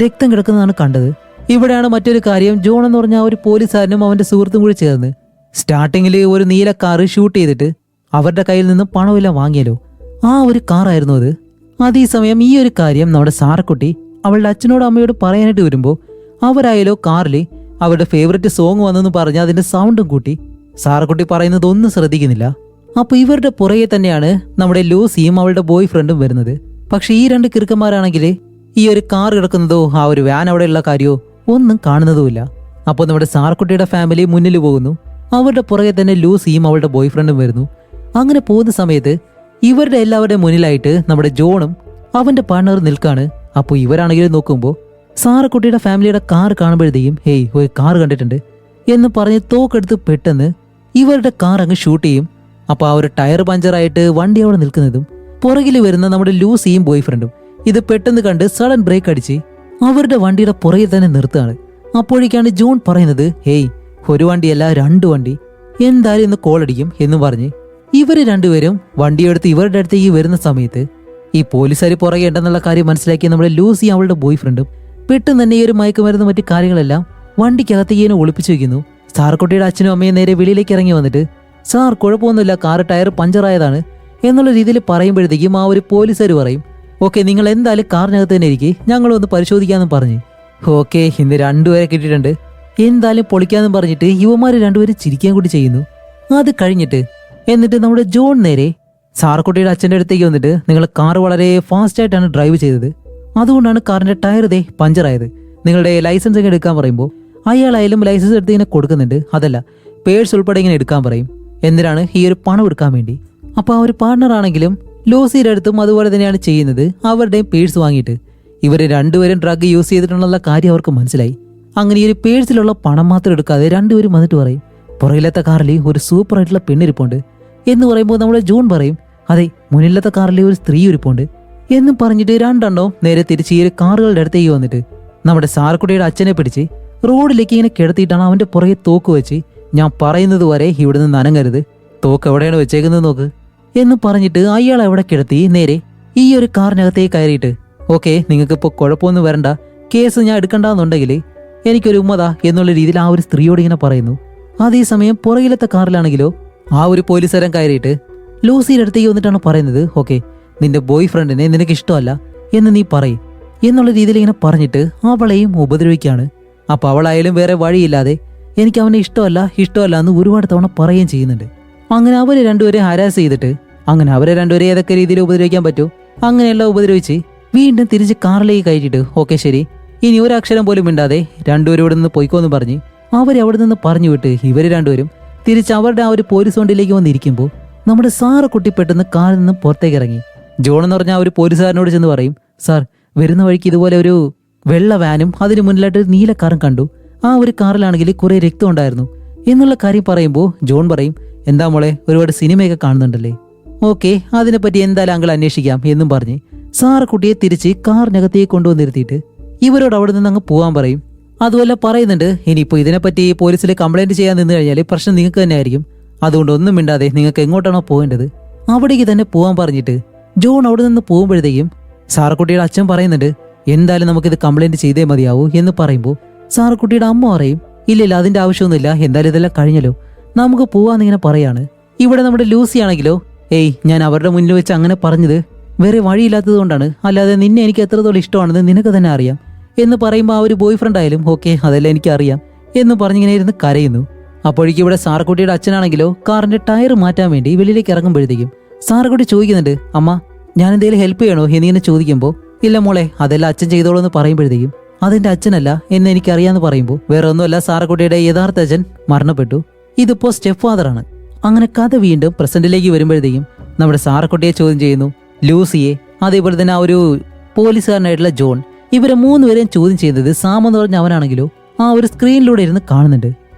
രക്തം കിടക്കുന്നതാണ് കണ്ടത്. ഇവിടെയാണ് മറ്റൊരു കാര്യം. ജോൺ എന്ന് പറഞ്ഞ ആ ഒരു പോലീസുകാരനും അവൻ്റെ സുഹൃത്തും കൂടി ചേർന്ന് സ്റ്റാർട്ടിങ്ങിൽ ഒരു നീല കാറ് ഷൂട്ട് ചെയ്തിട്ട് അവരുടെ കയ്യിൽ നിന്നും പണമെല്ലാം വാങ്ങിയല്ലോ, ആ ഒരു കാറായിരുന്നു അത്. അതേസമയം ഈ ഒരു കാര്യം നമ്മുടെ സാറക്കുട്ടി അവളുടെ അച്ഛനോടും അമ്മയോട് പറയാനായിട്ട് വരുമ്പോൾ അവരായാലോ കാറിൽ അവരുടെ ഫേവററ്റ് സോങ് വന്നെന്ന് പറഞ്ഞ് അതിന്റെ സൗണ്ടും കൂട്ടി സാറക്കുട്ടി പറയുന്നത് ഒന്നും ശ്രദ്ധിക്കുന്നില്ല. അപ്പൊ ഇവരുടെ പുറകെ തന്നെയാണ് നമ്മുടെ ലൂസിയും അവളുടെ ബോയ് ഫ്രണ്ടും വരുന്നത്. പക്ഷെ ഈ 2 കിറുക്കന്മാരാണെങ്കിൽ ഈ ഒരു കാർ കിടക്കുന്നതോ ആ ഒരു വാൻ അവിടെയുള്ള കാര്യമോ ഒന്നും കാണുന്നതുമില്ല. അപ്പോൾ നമ്മുടെ സാറക്കുട്ടിയുടെ ഫാമിലി മുന്നിൽ പോകുന്നു. അവരുടെ പുറകെ തന്നെ ലൂസിയും അവളുടെ ബോയ് ഫ്രണ്ടും വരുന്നു. അങ്ങനെ പോകുന്ന സമയത്ത് ഇവരുടെ എല്ലാവരുടെ മുന്നിലായിട്ട് നമ്മുടെ ജോണും അവന്റെ പാർട്ണറും നിൽക്കാണ്. അപ്പോൾ ഇവരാണെങ്കിലും നോക്കുമ്പോൾ സാറക്കുട്ടിയുടെ ഫാമിലിയുടെ കാർ കാണുമ്പോഴത്തേക്കും ഒരു കാർ കണ്ടിട്ടുണ്ട്, എന്ന് പറഞ്ഞ് തോക്കെടുത്ത് പെട്ടെന്ന് ഇവരുടെ കാർ അങ്ങ് ഷൂട്ട് ചെയ്യും. അപ്പൊ ആ ഒരു ടയർ പഞ്ചറായിട്ട് വണ്ടി അവിടെ നിൽക്കുന്നതും പുറകിൽ വരുന്ന നമ്മുടെ ലൂസിയും ബോയ് ഫ്രണ്ടും ഇത് പെട്ടെന്ന് കണ്ട് സഡൻ ബ്രേക്ക് അടിച്ച് അവരുടെ വണ്ടിയുടെ പുറകിൽ തന്നെ നിർത്തുകയാണ്. അപ്പോഴേക്കാണ് ജോൺ പറയുന്നത്, ഹേയ്, ഒരു വണ്ടിയല്ല 2 വണ്ടി, എന്തായാലും ഇന്ന് കോളടിക്കും എന്ന് പറഞ്ഞ് ഇവര് രണ്ടുപേരും വണ്ടിയെടുത്ത് ഇവരുടെ അടുത്തേക്ക് വരുന്ന സമയത്ത് ഈ പോലീസുകാർ പുറകെ ഉണ്ടെന്നുള്ള കാര്യം മനസ്സിലാക്കിയ നമ്മുടെ ലൂസി അവളുടെ ബോയ് ഫ്രണ്ടും പെട്ടെന്ന് തന്നെ ഈ ഒരു മയക്കുമരുന്ന് മറ്റു കാര്യങ്ങളെല്ലാം വണ്ടിക്കകത്തേക്ക് ഇങ്ങനെ ഒളിപ്പിച്ചു വെക്കുന്നു. സാർക്കുട്ടിയുടെ അച്ഛനും അമ്മയും നേരെ വെളിയിലേക്ക് ഇറങ്ങി വന്നിട്ട്, സാർ കുഴപ്പമൊന്നുമില്ല, കാർ ടയർ പഞ്ചറായതാണ് എന്നുള്ള രീതിയിൽ പറയുമ്പോഴത്തേക്കും ആ ഒരു പോലീസുകാർ പറയും, ഓക്കെ, നിങ്ങൾ എന്തായാലും കാറിനകത്ത് തന്നെ ഇരിക്കും, ഞങ്ങളൊന്ന് പരിശോധിക്കാമെന്നും പറഞ്ഞ്. ഓക്കെ, ഇന്ന് 2 പേരെ കിട്ടിയിട്ടുണ്ട്, എന്തായാലും പൊളിക്കാന്നും പറഞ്ഞിട്ട് യുവമാർ 2 പേരും ചിരിക്കാൻ കൂടി ചെയ്യുന്നു. അത് കഴിഞ്ഞിട്ട് എന്നിട്ട് നമ്മുടെ ജോൺ നേരെ സാർക്കുട്ടിയുടെ അച്ഛൻ്റെ അടുത്തേക്ക് വന്നിട്ട്, നിങ്ങൾ കാർ വളരെ ഫാസ്റ്റ് ആയിട്ടാണ് ഡ്രൈവ് ചെയ്തത്, അതുകൊണ്ടാണ് കാറിന്റെ ടയർ പഞ്ചറായത്, നിങ്ങളുടെ ലൈസൻസ് ഒക്കെ എടുക്കാൻ പറയുമ്പോൾ അയാളായാലും ലൈസൻസ് എടുത്ത് ഇങ്ങനെ കൊടുക്കുന്നുണ്ട്, അതല്ല പേഴ്സ് ഉൾപ്പെടെ ഇങ്ങനെ എടുക്കാൻ പറയും. എന്തിനാണ്? ഈ ഒരു പണം എടുക്കാൻ വേണ്ടി. അപ്പൊ ആ ഒരു പാർട്ണർ ആണെങ്കിലും ലൂസിയുടെ അടുത്തും അതുപോലെ തന്നെയാണ് ചെയ്യുന്നത്, അവരുടെയും പേഴ്സ് വാങ്ങിയിട്ട്. ഇവർ 2 പേരും ഡ്രഗ് യൂസ് ചെയ്തിട്ടുള്ള കാര്യം അവർക്ക് മനസ്സിലായി. അങ്ങനെ ഈ ഒരു പേഴ്സിലുള്ള പണം മാത്രം എടുക്കാതെ 2 പേരും വന്നിട്ട് പറയും, പുറകിലത്തെ കാറിൽ ഒരു സൂപ്പർ ആയിട്ടുള്ള പെണ്ണിരിപ്പുണ്ട് എന്ന് പറയുമ്പോൾ നമ്മുടെ ജോൺ പറയും, അതെ, മുന്നിലത്തെ കാറിൽ ഒരു സ്ത്രീ ഇരിപ്പുണ്ട് എന്നും പറഞ്ഞിട്ട് 2 നേരെ തിരിച്ച് ഈ ഒരു കാറുകളുടെ അടുത്തേക്ക് വന്നിട്ട് നമ്മുടെ സാർക്കുട്ടിയുടെ അച്ഛനെ പിടിച്ച് റോഡിലേക്ക് ഇങ്ങനെ കിടത്തിയിട്ടാണ് അവന്റെ പുറകെ തോക്ക് വെച്ച്, ഞാൻ പറയുന്നത് വരെ ഇവിടുന്ന് നനങ്ങരുത്, തോക്ക് എവിടെയാണ് വെച്ചേക്കുന്നത് നോക്ക് എന്ന് പറഞ്ഞിട്ട് അയാൾ അവിടെ കിടത്തി നേരെ ഈ ഒരു കാറിനകത്തേക്ക് കയറിയിട്ട്, ഓക്കെ, നിങ്ങൾക്കിപ്പോൾ കുഴപ്പമൊന്നും വരണ്ട, കേസ് ഞാൻ എടുക്കണ്ടെന്നുണ്ടെങ്കിൽ എനിക്കൊരു ഉമ്മതാ എന്നുള്ള രീതിയിൽ ആ ഒരു സ്ത്രീയോട് ഇങ്ങനെ പറയുന്നു. അതേസമയം പുറകിലത്തെ കാറിലാണെങ്കിലോ ആ ഒരു പോലീസുകാരൻ കയറിയിട്ട് ലൂസിയുടെ അടുത്തേക്ക് വന്നിട്ടാണ് പറയുന്നത്, ഓക്കെ, നിന്റെ ബോയ് ഫ്രണ്ടിനെ നിനക്ക് ഇഷ്ടമല്ല എന്ന് നീ പറയും എന്നുള്ള രീതിയിൽ ഇങ്ങനെ പറഞ്ഞിട്ട് അവളെയും ഉപദ്രവിക്കുകയാണ്. അപ്പൊ അവളായാലും വേറെ വഴിയില്ലാതെ എനിക്ക് അവനെ ഇഷ്ടമല്ല എന്ന് ഒരുപാട് തവണ പറയുകയും ചെയ്യുന്നുണ്ട്. അങ്ങനെ അവര് 2 പേരെ ഹരാസ് ചെയ്തിട്ട് അങ്ങനെ അവരെ 2 പേരെ ഏതൊക്കെ രീതിയിൽ ഉപദ്രവിക്കാൻ പറ്റൂ അങ്ങനെയെല്ലാം ഉപദ്രവിച്ച് വീണ്ടും തിരിച്ച് കാറിലേക്ക് കയറ്റിയിട്ട്, ഓക്കെ ശരി, ഇനി ഒരു അക്ഷരം പോലും മിണ്ടാതെ 2 പേരും ഇവിടെ നിന്ന് പൊയ്ക്കോന്ന് പറഞ്ഞ് അവരെ അവിടെ നിന്ന് പറഞ്ഞു വിട്ട് ഇവര് 2 പേരും തിരിച്ച് അവരുടെ ആ ഒരു പോലീസ് വണ്ടിയിലേക്ക് വന്നിരിക്കുമ്പോൾ നമ്മുടെ സാറക്കുട്ടി പെട്ടെന്ന് കാറിൽ നിന്ന് പുറത്തേക്ക് ഇറങ്ങി. ജോൺ എന്ന് പറഞ്ഞ ആ ഒരു പോലീസുകാരനോട് ചെന്ന് പറയും, സാർ, വരുന്ന വഴിക്ക് ഇതുപോലെ ഒരു വെള്ള വാനും അതിന് മുന്നിലായിട്ട് ഒരു നീല കാറും കണ്ടു, ആ ഒരു കാറിലാണെങ്കിൽ കുറെ രക്തം ഉണ്ടായിരുന്നു എന്നുള്ള കാര്യം പറയുമ്പോൾ ജോൺ പറയും, എന്താ മോളെ, ഒരുപാട് സിനിമയൊക്കെ കാണുന്നുണ്ടല്ലേ, ഓക്കെ, അതിനെപ്പറ്റി എന്തായാലും അങ്കിൾ അന്വേഷിക്കാം എന്നും പറഞ്ഞ് സാറക്കുട്ടിയെ തിരിച്ച് കാറിനകത്തേക്ക് കൊണ്ടുവന്നിരുത്തിയിട്ട് ഇവരോട് അവിടെ നിന്ന് അങ്ങ് പോകാൻ പറയും. അതുപോലെ പറയുന്നുണ്ട്, ഇനിയിപ്പോൾ ഇതിനെപ്പറ്റി പോലീസിൽ കംപ്ലൈന്റ് ചെയ്യാൻ നിന്ന് കഴിഞ്ഞാൽ പ്രശ്നം നിങ്ങൾക്ക് തന്നെ ആയിരിക്കും, അതുകൊണ്ട് ഒന്നും മിണ്ടാതെ നിങ്ങൾക്ക് എങ്ങോട്ടാണോ പോകേണ്ടത് അവിടേക്ക് തന്നെ പോകാൻ പറഞ്ഞിട്ട് ജോൺ അവിടെ നിന്ന് പോകുമ്പോഴത്തേക്കും സാറക്കുട്ടിയുടെ അച്ഛൻ പറയുന്നുണ്ട്, എന്തായാലും നമുക്കിത് കംപ്ലൈന്റ് ചെയ്തേ മതിയാവൂ എന്ന് പറയുമ്പോൾ സാറക്കുട്ടിയുടെ അമ്മ പറയും, ഇല്ലില്ല, അതിന്റെ ആവശ്യമൊന്നുമില്ല, എന്തായാലും ഇതെല്ലാം കഴിഞ്ഞല്ലോ, നമുക്ക് പോവാന്നിങ്ങനെ പറയാണ്. ഇവിടെ നമ്മുടെ ലൂസി ആണെങ്കിലോ, ഏയ്, ഞാൻ അവരുടെ മുന്നിൽ വെച്ച് അങ്ങനെ പറഞ്ഞത് വേറെ വഴിയില്ലാത്തത് കൊണ്ടാണ്, അല്ലാതെ നിന്നെ എനിക്ക് എത്രത്തോളം ഇഷ്ടമാണെന്ന് നിനക്ക് തന്നെ അറിയാം എന്ന് പറയുമ്പോൾ ആ ഒരു ബോയ് ഫ്രണ്ട് ആയാലും, ഓക്കെ, അതെല്ലാം എനിക്കറിയാം എന്ന് പറഞ്ഞിങ്ങനെ ഇരുന്ന് കരയുന്നു. അപ്പോഴേക്കും ഇവിടെ സാറക്കുട്ടിയുടെ അച്ഛനാണെങ്കിലോ കാറിന്റെ ടയർ മാറ്റാൻ വേണ്ടി വെളിയിലേക്ക് ഇറങ്ങുമ്പോഴത്തേക്കും സാറക്കുട്ടി ചോദിക്കുന്നുണ്ട്, അമ്മ, ഞാൻ എന്തെങ്കിലും ഹെൽപ്പ് ചെയ്യണോ എന്നിങ്ങനെ ചോദിക്കുമ്പോൾ, ഇല്ല മോളെ, അതെല്ലാം അച്ഛൻ ചെയ്തോളൂ എന്ന് പറയുമ്പോഴത്തേക്കും അതെന്റെ അച്ഛനല്ല എന്ന് എനിക്കറിയാന്ന് പറയുമ്പോൾ, വേറെ ഒന്നുമല്ല, സാറക്കുട്ടിയുടെ യഥാർത്ഥ അച്ഛൻ മരണപ്പെട്ടു, ഇതിപ്പോ സ്റ്റെപ്പ് ഫാദറാണ്. അങ്ങനെ കഥ വീണ്ടും പ്രസന്റിലേക്ക് വരുമ്പോഴത്തേക്കും നമ്മുടെ സാറക്കുട്ടിയെ ചോദ്യം ചെയ്യുന്നു, ലൂസിയെ, അതേപോലെ തന്നെ ആ ഒരു പോലീസുകാരനായിട്ടുള്ള ജോൺ, ഇവരെ 3 പേരെയും ചോദ്യം ചെയ്തത് സാം എന്ന് പറഞ്ഞ അവനാണെങ്കിലോ ആ ഒരു സ്ക്രീനിലൂടെ ഇരുന്ന് കാണുന്നുണ്ട്.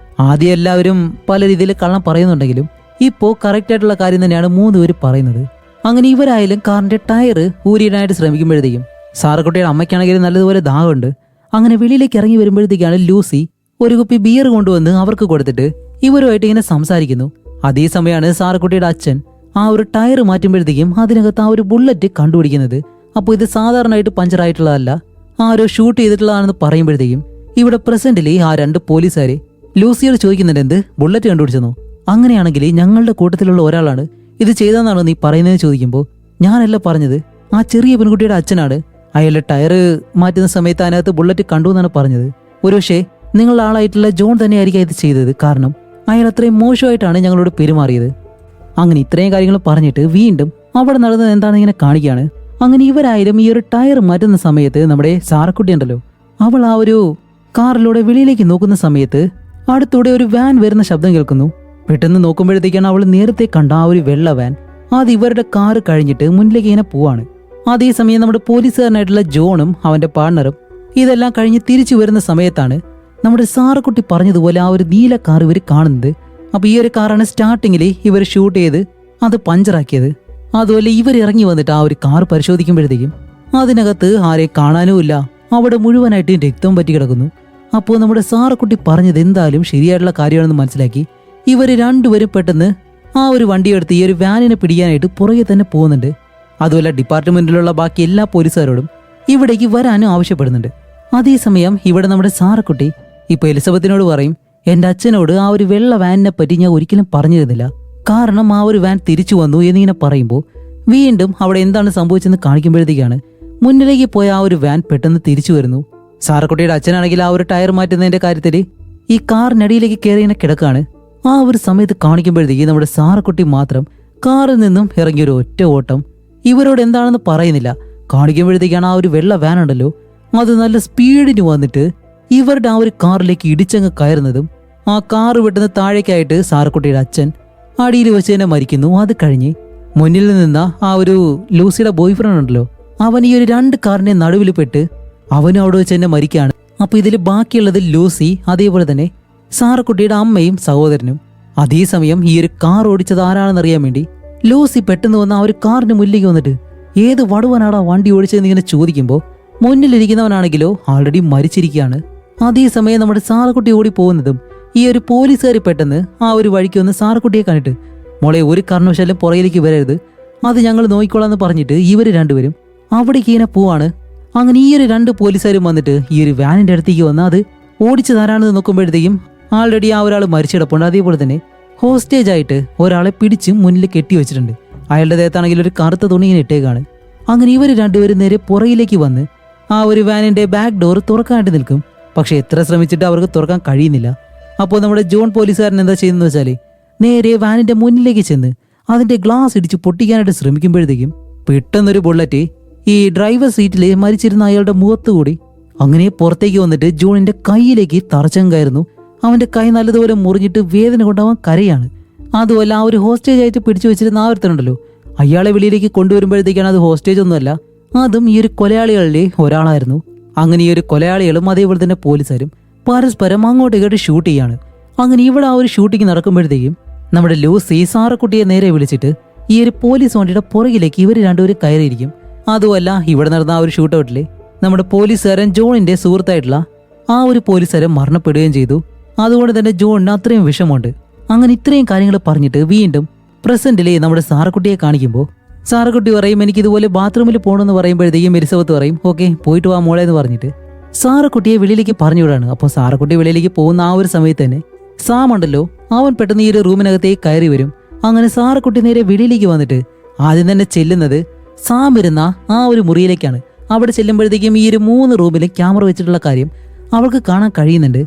ആദ്യം എല്ലാവരും പല രീതിയിൽ കള്ളം പറയുന്നുണ്ടെങ്കിലും ഇപ്പോൾ കറക്റ്റ് ആയിട്ടുള്ള കാര്യം തന്നെയാണ് 3 പേര് പറയുന്നത്. അങ്ങനെ ഇവരായാലും കാറിന്റെ ടയർ ഊരിയിടാനായിട്ട് ശ്രമിക്കുമ്പോഴത്തേക്കും സാറക്കുട്ടിയുടെ അമ്മയ്ക്കാണെങ്കിലും നല്ലതുപോലെ ദാഹമുണ്ട്. അങ്ങനെ വെളിയിലേക്ക് ഇറങ്ങി വരുമ്പോഴത്തേക്കാണ് ലൂസി ഒരു കുപ്പി ബിയർ കൊണ്ടുവന്ന് അവർക്ക് കൊടുത്തിട്ട് ഇവരുമായിട്ട് ഇങ്ങനെ സംസാരിക്കുന്നു. അതേസമയമാണ് സാറക്കുട്ടിയുടെ അച്ഛൻ ആ ഒരു ടയർ മാറ്റുമ്പോഴത്തേക്കും അതിനകത്ത് ആ ഒരു ബുള്ളറ്റ് കണ്ടുപിടിക്കുന്നത്. അപ്പോൾ ഇത് സാധാരണയായിട്ട് പഞ്ചറായിട്ടുള്ളതല്ല, ആരോ ഷൂട്ട് ചെയ്തിട്ടുള്ളതാണെന്ന് പറയുമ്പോഴത്തേക്കും ഇവിടെ പ്രസന്റിൽ ആ 2 പോലീസുകാരെ ലൂസിയോട് ചോദിക്കുന്നുണ്ട്, എന്ത് ബുള്ളറ്റ് കണ്ടുപിടിച്ചെന്നോ? അങ്ങനെയാണെങ്കിൽ ഞങ്ങളുടെ കൂട്ടത്തിലുള്ള ഒരാളാണ് ഇത് ചെയ്തെന്നാണോ നീ പറയുന്നതെന്ന് ചോദിക്കുമ്പോൾ, ഞാനല്ല പറഞ്ഞത്, ആ ചെറിയ പെൺകുട്ടിയുടെ അച്ഛനാണ്, അയാളുടെ ടയർ മാറ്റുന്ന സമയത്ത് അതിനകത്ത് ബുള്ളറ്റ് കണ്ടു എന്നാണ് പറഞ്ഞത്. ഒരുപക്ഷെ നിങ്ങളുടെ ആളായിട്ടുള്ള ജോൺ തന്നെയായിരിക്കും ഇത് ചെയ്തത്, കാരണം അയാൾ അത്രയും മോശമായിട്ടാണ് ഞങ്ങളോട് പെരുമാറിയത്. അങ്ങനെ ഇത്രയും കാര്യങ്ങൾ പറഞ്ഞിട്ട് വീണ്ടും അവിടെ നടന്നത് എന്താണെന്ന് ഇങ്ങനെ കാണിക്കുകയാണ്. അങ്ങനെ ഇവരായാലും ഈ ഒരു ടയർ മാറ്റുന്ന സമയത്ത് നമ്മുടെ സാറക്കുട്ടി ഉണ്ടല്ലോ, അവൾ ആ ഒരു കാറിലൂടെ വെളിയിലേക്ക് നോക്കുന്ന സമയത്ത് അടുത്തൂടെ ഒരു വാൻ വരുന്ന ശബ്ദം കേൾക്കുന്നു. പെട്ടെന്ന് നോക്കുമ്പോഴത്തേക്കാണ് അവൾ നേരത്തെ കണ്ട ആ ഒരു വെള്ള വാൻ അത് ഇവരുടെ കാറ് കഴിഞ്ഞിട്ട് മുന്നിലേക്ക് ഇങ്ങനെ പോവാണ്. അതേസമയം നമ്മുടെ പോലീസുകാരനായിട്ടുള്ള ജോണും അവന്റെ പാർട്ണറും ഇതെല്ലാം കഴിഞ്ഞ് തിരിച്ചു വരുന്ന സമയത്താണ് നമ്മുടെ സാറക്കുട്ടി പറഞ്ഞതുപോലെ ആ ഒരു നീല കാർ ഇവർ കാണുന്നത്. അപ്പൊ ഈ ഒരു കാറാണ് സ്റ്റാർട്ടിങ്ങിൽ ഇവർ ഷൂട്ട് ചെയ്ത് അത് പഞ്ചറാക്കിയത്. അതുപോലെ ഇവർ ഇറങ്ങി വന്നിട്ട് ആ ഒരു കാർ പരിശോധിക്കുമ്പോഴത്തേക്കും അതിനകത്ത് ആരെയും കാണാനുമില്ല. അവിടെ മുഴുവനായിട്ട് രക്തം പറ്റി കിടക്കുന്നു. അപ്പോൾ നമ്മുടെ സാറക്കുട്ടി പറഞ്ഞത് എന്തായാലും ശരിയായിട്ടുള്ള കാര്യമാണെന്ന് മനസ്സിലാക്കി ഇവർ രണ്ടുപേരും പെട്ടെന്ന് ആ ഒരു വണ്ടിയെടുത്ത് ഈ ഒരു വാനിനെ പിടിക്കാനായിട്ട് പുറകെ തന്നെ പോകുന്നുണ്ട്. അതുപോലെ ഡിപ്പാർട്ട്മെന്റിലുള്ള ബാക്കി എല്ലാ പോലീസുകാരോടും ഇവിടേക്ക് വരാനും ആവശ്യപ്പെടുന്നുണ്ട്. അതേസമയം ഇവിടെ നമ്മുടെ സാറക്കുട്ടി ഇപ്പൊ എലിസബത്തിനോട് പറയും, എന്റെ അച്ഛനോട് ആ ഒരു വെള്ള വാനിനെ പറ്റി ഞാൻ ഒരിക്കലും പറഞ്ഞിരുന്നില്ല, കാരണം ആ ഒരു വാൻ തിരിച്ചു വന്നു എന്നിങ്ങനെ പറയുമ്പോൾ വീണ്ടും അവിടെ എന്താണ് സംഭവിച്ചെന്ന് കാണിക്കുമ്പോഴത്തേക്കാണ് മുന്നിലേക്ക് പോയ ആ ഒരു വാൻ പെട്ടെന്ന് തിരിച്ചു വരുന്നു. സാറക്കുട്ടിയുടെ അച്ഛനാണെങ്കിൽ ആ ഒരു ടയർ മാറ്റുന്നതിന്റെ കാര്യത്തിൽ ഈ കാറിനടിയിലേക്ക് കയറി ഇങ്ങനെ കിടക്കാണ്. ആ ഒരു സമയത്ത് കാണിക്കുമ്പോഴത്തേക്ക് നമ്മുടെ സാറക്കുട്ടി മാത്രം കാറിൽ നിന്നും ഇറങ്ങിയൊരു ഒറ്റ ഓട്ടം. ഇവരോട് എന്താണെന്ന് പറയുന്നില്ല. കാണിക്കുമ്പോഴത്തേക്കാണ് ആ ഒരു വെള്ള വാൻ ഉണ്ടല്ലോ അത് നല്ല സ്പീഡിന് വന്നിട്ട് ഇവരുടെ ആ ഒരു കാറിലേക്ക് ഇടിച്ചങ്ങ് കയറുന്നതും ആ കാറ് പെട്ടെന്ന് താഴേക്കായിട്ട് സാറക്കുട്ടിയുടെ അച്ഛൻ അടിയിൽ വെച്ച് തന്നെ മരിക്കുന്നു. അത് കഴിഞ്ഞ് മുന്നിൽ നിന്ന ആ ഒരു ലൂസിയുടെ ബോയ് ഫ്രണ്ട് ഉണ്ടല്ലോ അവൻ ഈ ഒരു 2 കാറിന്റെ നടുവിൽ പെട്ട് അവനും അവിടെ വെച്ച് തന്നെ മരിക്കുകയാണ്. അപ്പൊ ഇതിൽ ബാക്കിയുള്ളത് ലൂസി, അതേപോലെ തന്നെ സാറക്കുട്ടിയുടെ അമ്മയും സഹോദരനും. അതേസമയം ഈ ഒരു കാർ ഓടിച്ചത് ആരാണെന്നറിയാൻ വേണ്ടി ലൂസി പെട്ടെന്ന് വന്ന് ആ ഒരു കാറിന് മുന്നിലേക്ക് വന്നിട്ട് ഏത് വടുവനാടാ വണ്ടി ഓടിച്ചതെന്ന് ഇങ്ങനെ ചോദിക്കുമ്പോൾ മുന്നിലിരിക്കുന്നവനാണെങ്കിലോ ആൾറെഡി മരിച്ചിരിക്കുകയാണ്. അതേസമയം നമ്മുടെ സാറക്കുട്ടി ഓടി പോകുന്നതും ഈ ഒരു പോലീസുകാർ പെട്ടെന്ന് ആ ഒരു വഴിക്ക് വന്ന് സാറക്കുട്ടിയെ കണ്ടിട്ട്, മോളെ ഒരു കാരണവശാലും പുറകിലേക്ക് വരരുത്, അത് ഞങ്ങൾ നോക്കിക്കോളാന്ന് പറഞ്ഞിട്ട് ഇവർ രണ്ടുപേരും അവിടേക്ക് ഇങ്ങനെ പോവാണ്. അങ്ങനെ ഈ ഒരു 2 പോലീസുകാരും വന്നിട്ട് ഈ ഒരു വാനിന്റെ അടുത്തേക്ക് വന്ന് അത് ഓടിച്ചതാരാണെന്ന് നോക്കുമ്പോഴത്തേക്കും ആൾറെഡി ആ ഒരാൾ മരിച്ചിടപ്പുണ്ട്. അതേപോലെ തന്നെ ഹോസ്റ്റേജ് ആയിട്ട് ഒരാളെ പിടിച്ച് മുന്നിൽ കെട്ടി വെച്ചിട്ടുണ്ട്. അയാളുടെ ദേഹത്താണെങ്കിൽ ഒരു കറുത്ത തുണി ഇങ്ങനെ ഇട്ടേക്കാണ്. അങ്ങനെ ഇവർ രണ്ടുപേരും നേരെ പുറകിലേക്ക് വന്ന് ആ ഒരു വാനിന്റെ ബാക്ക് ഡോർ തുറക്കാനായിട്ട് നിൽക്കും. പക്ഷെ എത്ര ശ്രമിച്ചിട്ട് അവർക്ക് തുറക്കാൻ കഴിയുന്നില്ല. അപ്പോൾ നമ്മുടെ ജോൺ പോലീസുകാരൻ എന്താ ചെയ്യുന്നത് വെച്ചാൽ നേരെ വാനിന്റെ മുന്നിലേക്ക് ചെന്ന് അതിന്റെ ഗ്ലാസ് ഇടിച്ച് പൊട്ടിക്കാനായിട്ട് ശ്രമിക്കുമ്പോഴത്തേക്കും പെട്ടെന്നൊരു ബുള്ളറ്റ് ഈ ഡ്രൈവർ സീറ്റിൽ മരിച്ചിരുന്ന അയാളുടെ മുഖത്തുകൂടി അങ്ങനെ പുറത്തേക്ക് വന്നിട്ട് ജോണിന്റെ കൈയിലേക്ക് തറച്ചങ്ങായിരുന്നു. അവന്റെ കൈ നല്ലതുപോലെ മുറിഞ്ഞിട്ട് വേദന കൊണ്ട് അവൻ കരയാണ്. അതുമല്ല ആ ഒരു ഹോസ്റ്റേജ് ആയിട്ട് പിടിച്ചു വെച്ചിരുന്ന ആ ഒരുത്തനുണ്ടല്ലോ അയാളെ വെളിയിലേക്ക് കൊണ്ടുവരുമ്പോഴത്തേക്കാണ് അത് ഹോസ്റ്റേജ് ഒന്നുമല്ല, അതും ഈ ഒരു കൊലയാളികളിലെ ഒരാളായിരുന്നു. അങ്ങനെ ഈ ഒരു കൊലയാളികളും അതേപോലെ തന്നെ പോലീസുകാരും പരസ്പരം അങ്ങോട്ടേക്കായിട്ട് ഷൂട്ട് ചെയ്യാണ്. അങ്ങനെ ഇവിടെ ആ ഒരു ഷൂട്ടിങ് നടക്കുമ്പോഴത്തേക്കും നമ്മുടെ ലൂസി സാറക്കുട്ടിയെ നേരെ വിളിച്ചിട്ട് ഈ ഒരു പോലീസ് വണ്ടിയുടെ പുറകിലേക്ക് ഇവർ രണ്ടുപേരും കയറിയിരിക്കും. അതുമല്ല ഇവിടെ നടന്ന ആ ഒരു ഷൂട്ട് ഔട്ടില് നമ്മുടെ പോലീസുകാരൻ ജോണിന്റെ സുഹൃത്തായിട്ടുള്ള ആ ഒരു പോലീസുകാരൻ മരണപ്പെടുകയും ചെയ്തു. അതുകൊണ്ട് തന്നെ ജോണിന് അത്രയും വിഷമമുണ്ട്. അങ്ങനെ ഇത്രയും കാര്യങ്ങൾ പറഞ്ഞിട്ട് വീണ്ടും പ്രസന്റിലെ നമ്മുടെ സാറക്കുട്ടിയെ കാണിക്കുമ്പോൾ സാറക്കുട്ടി പറയും, എനിക്ക് ഇതുപോലെ ബാത്റൂമിൽ പോകണമെന്ന് പറയുമ്പോഴത്തേക്കും എലിസബത്ത് പറയും, ഓക്കെ പോയിട്ട് വാ മോളെ എന്ന് പറഞ്ഞിട്ട് സാറക്കുട്ടിയെ വെളിയിലേക്ക് പറഞ്ഞു വിടാണ്. അപ്പോൾ സാറക്കുട്ടി വെളിയിലേക്ക് പോകുന്ന ആ ഒരു സമയത്ത് തന്നെ സാം ഉണ്ടല്ലോ അവൻ പെട്ടെന്ന് ഈ ഒരു റൂമിനകത്തേക്ക് കയറി വരും. അങ്ങനെ സാറക്കുട്ടി നേരെ വെളിയിലേക്ക് വന്നിട്ട് ആദ്യം തന്നെ ചെല്ലുന്നത് സാം ഇരുന്ന ആ ഒരു മുറിയിലേക്കാണ്. അവിടെ ചെല്ലുമ്പോഴത്തേക്കും ഈ ഒരു 3 റൂമിൽ ക്യാമറ വെച്ചിട്ടുള്ള കാര്യം അവൾക്ക് കാണാൻ കഴിയുന്നുണ്ട്.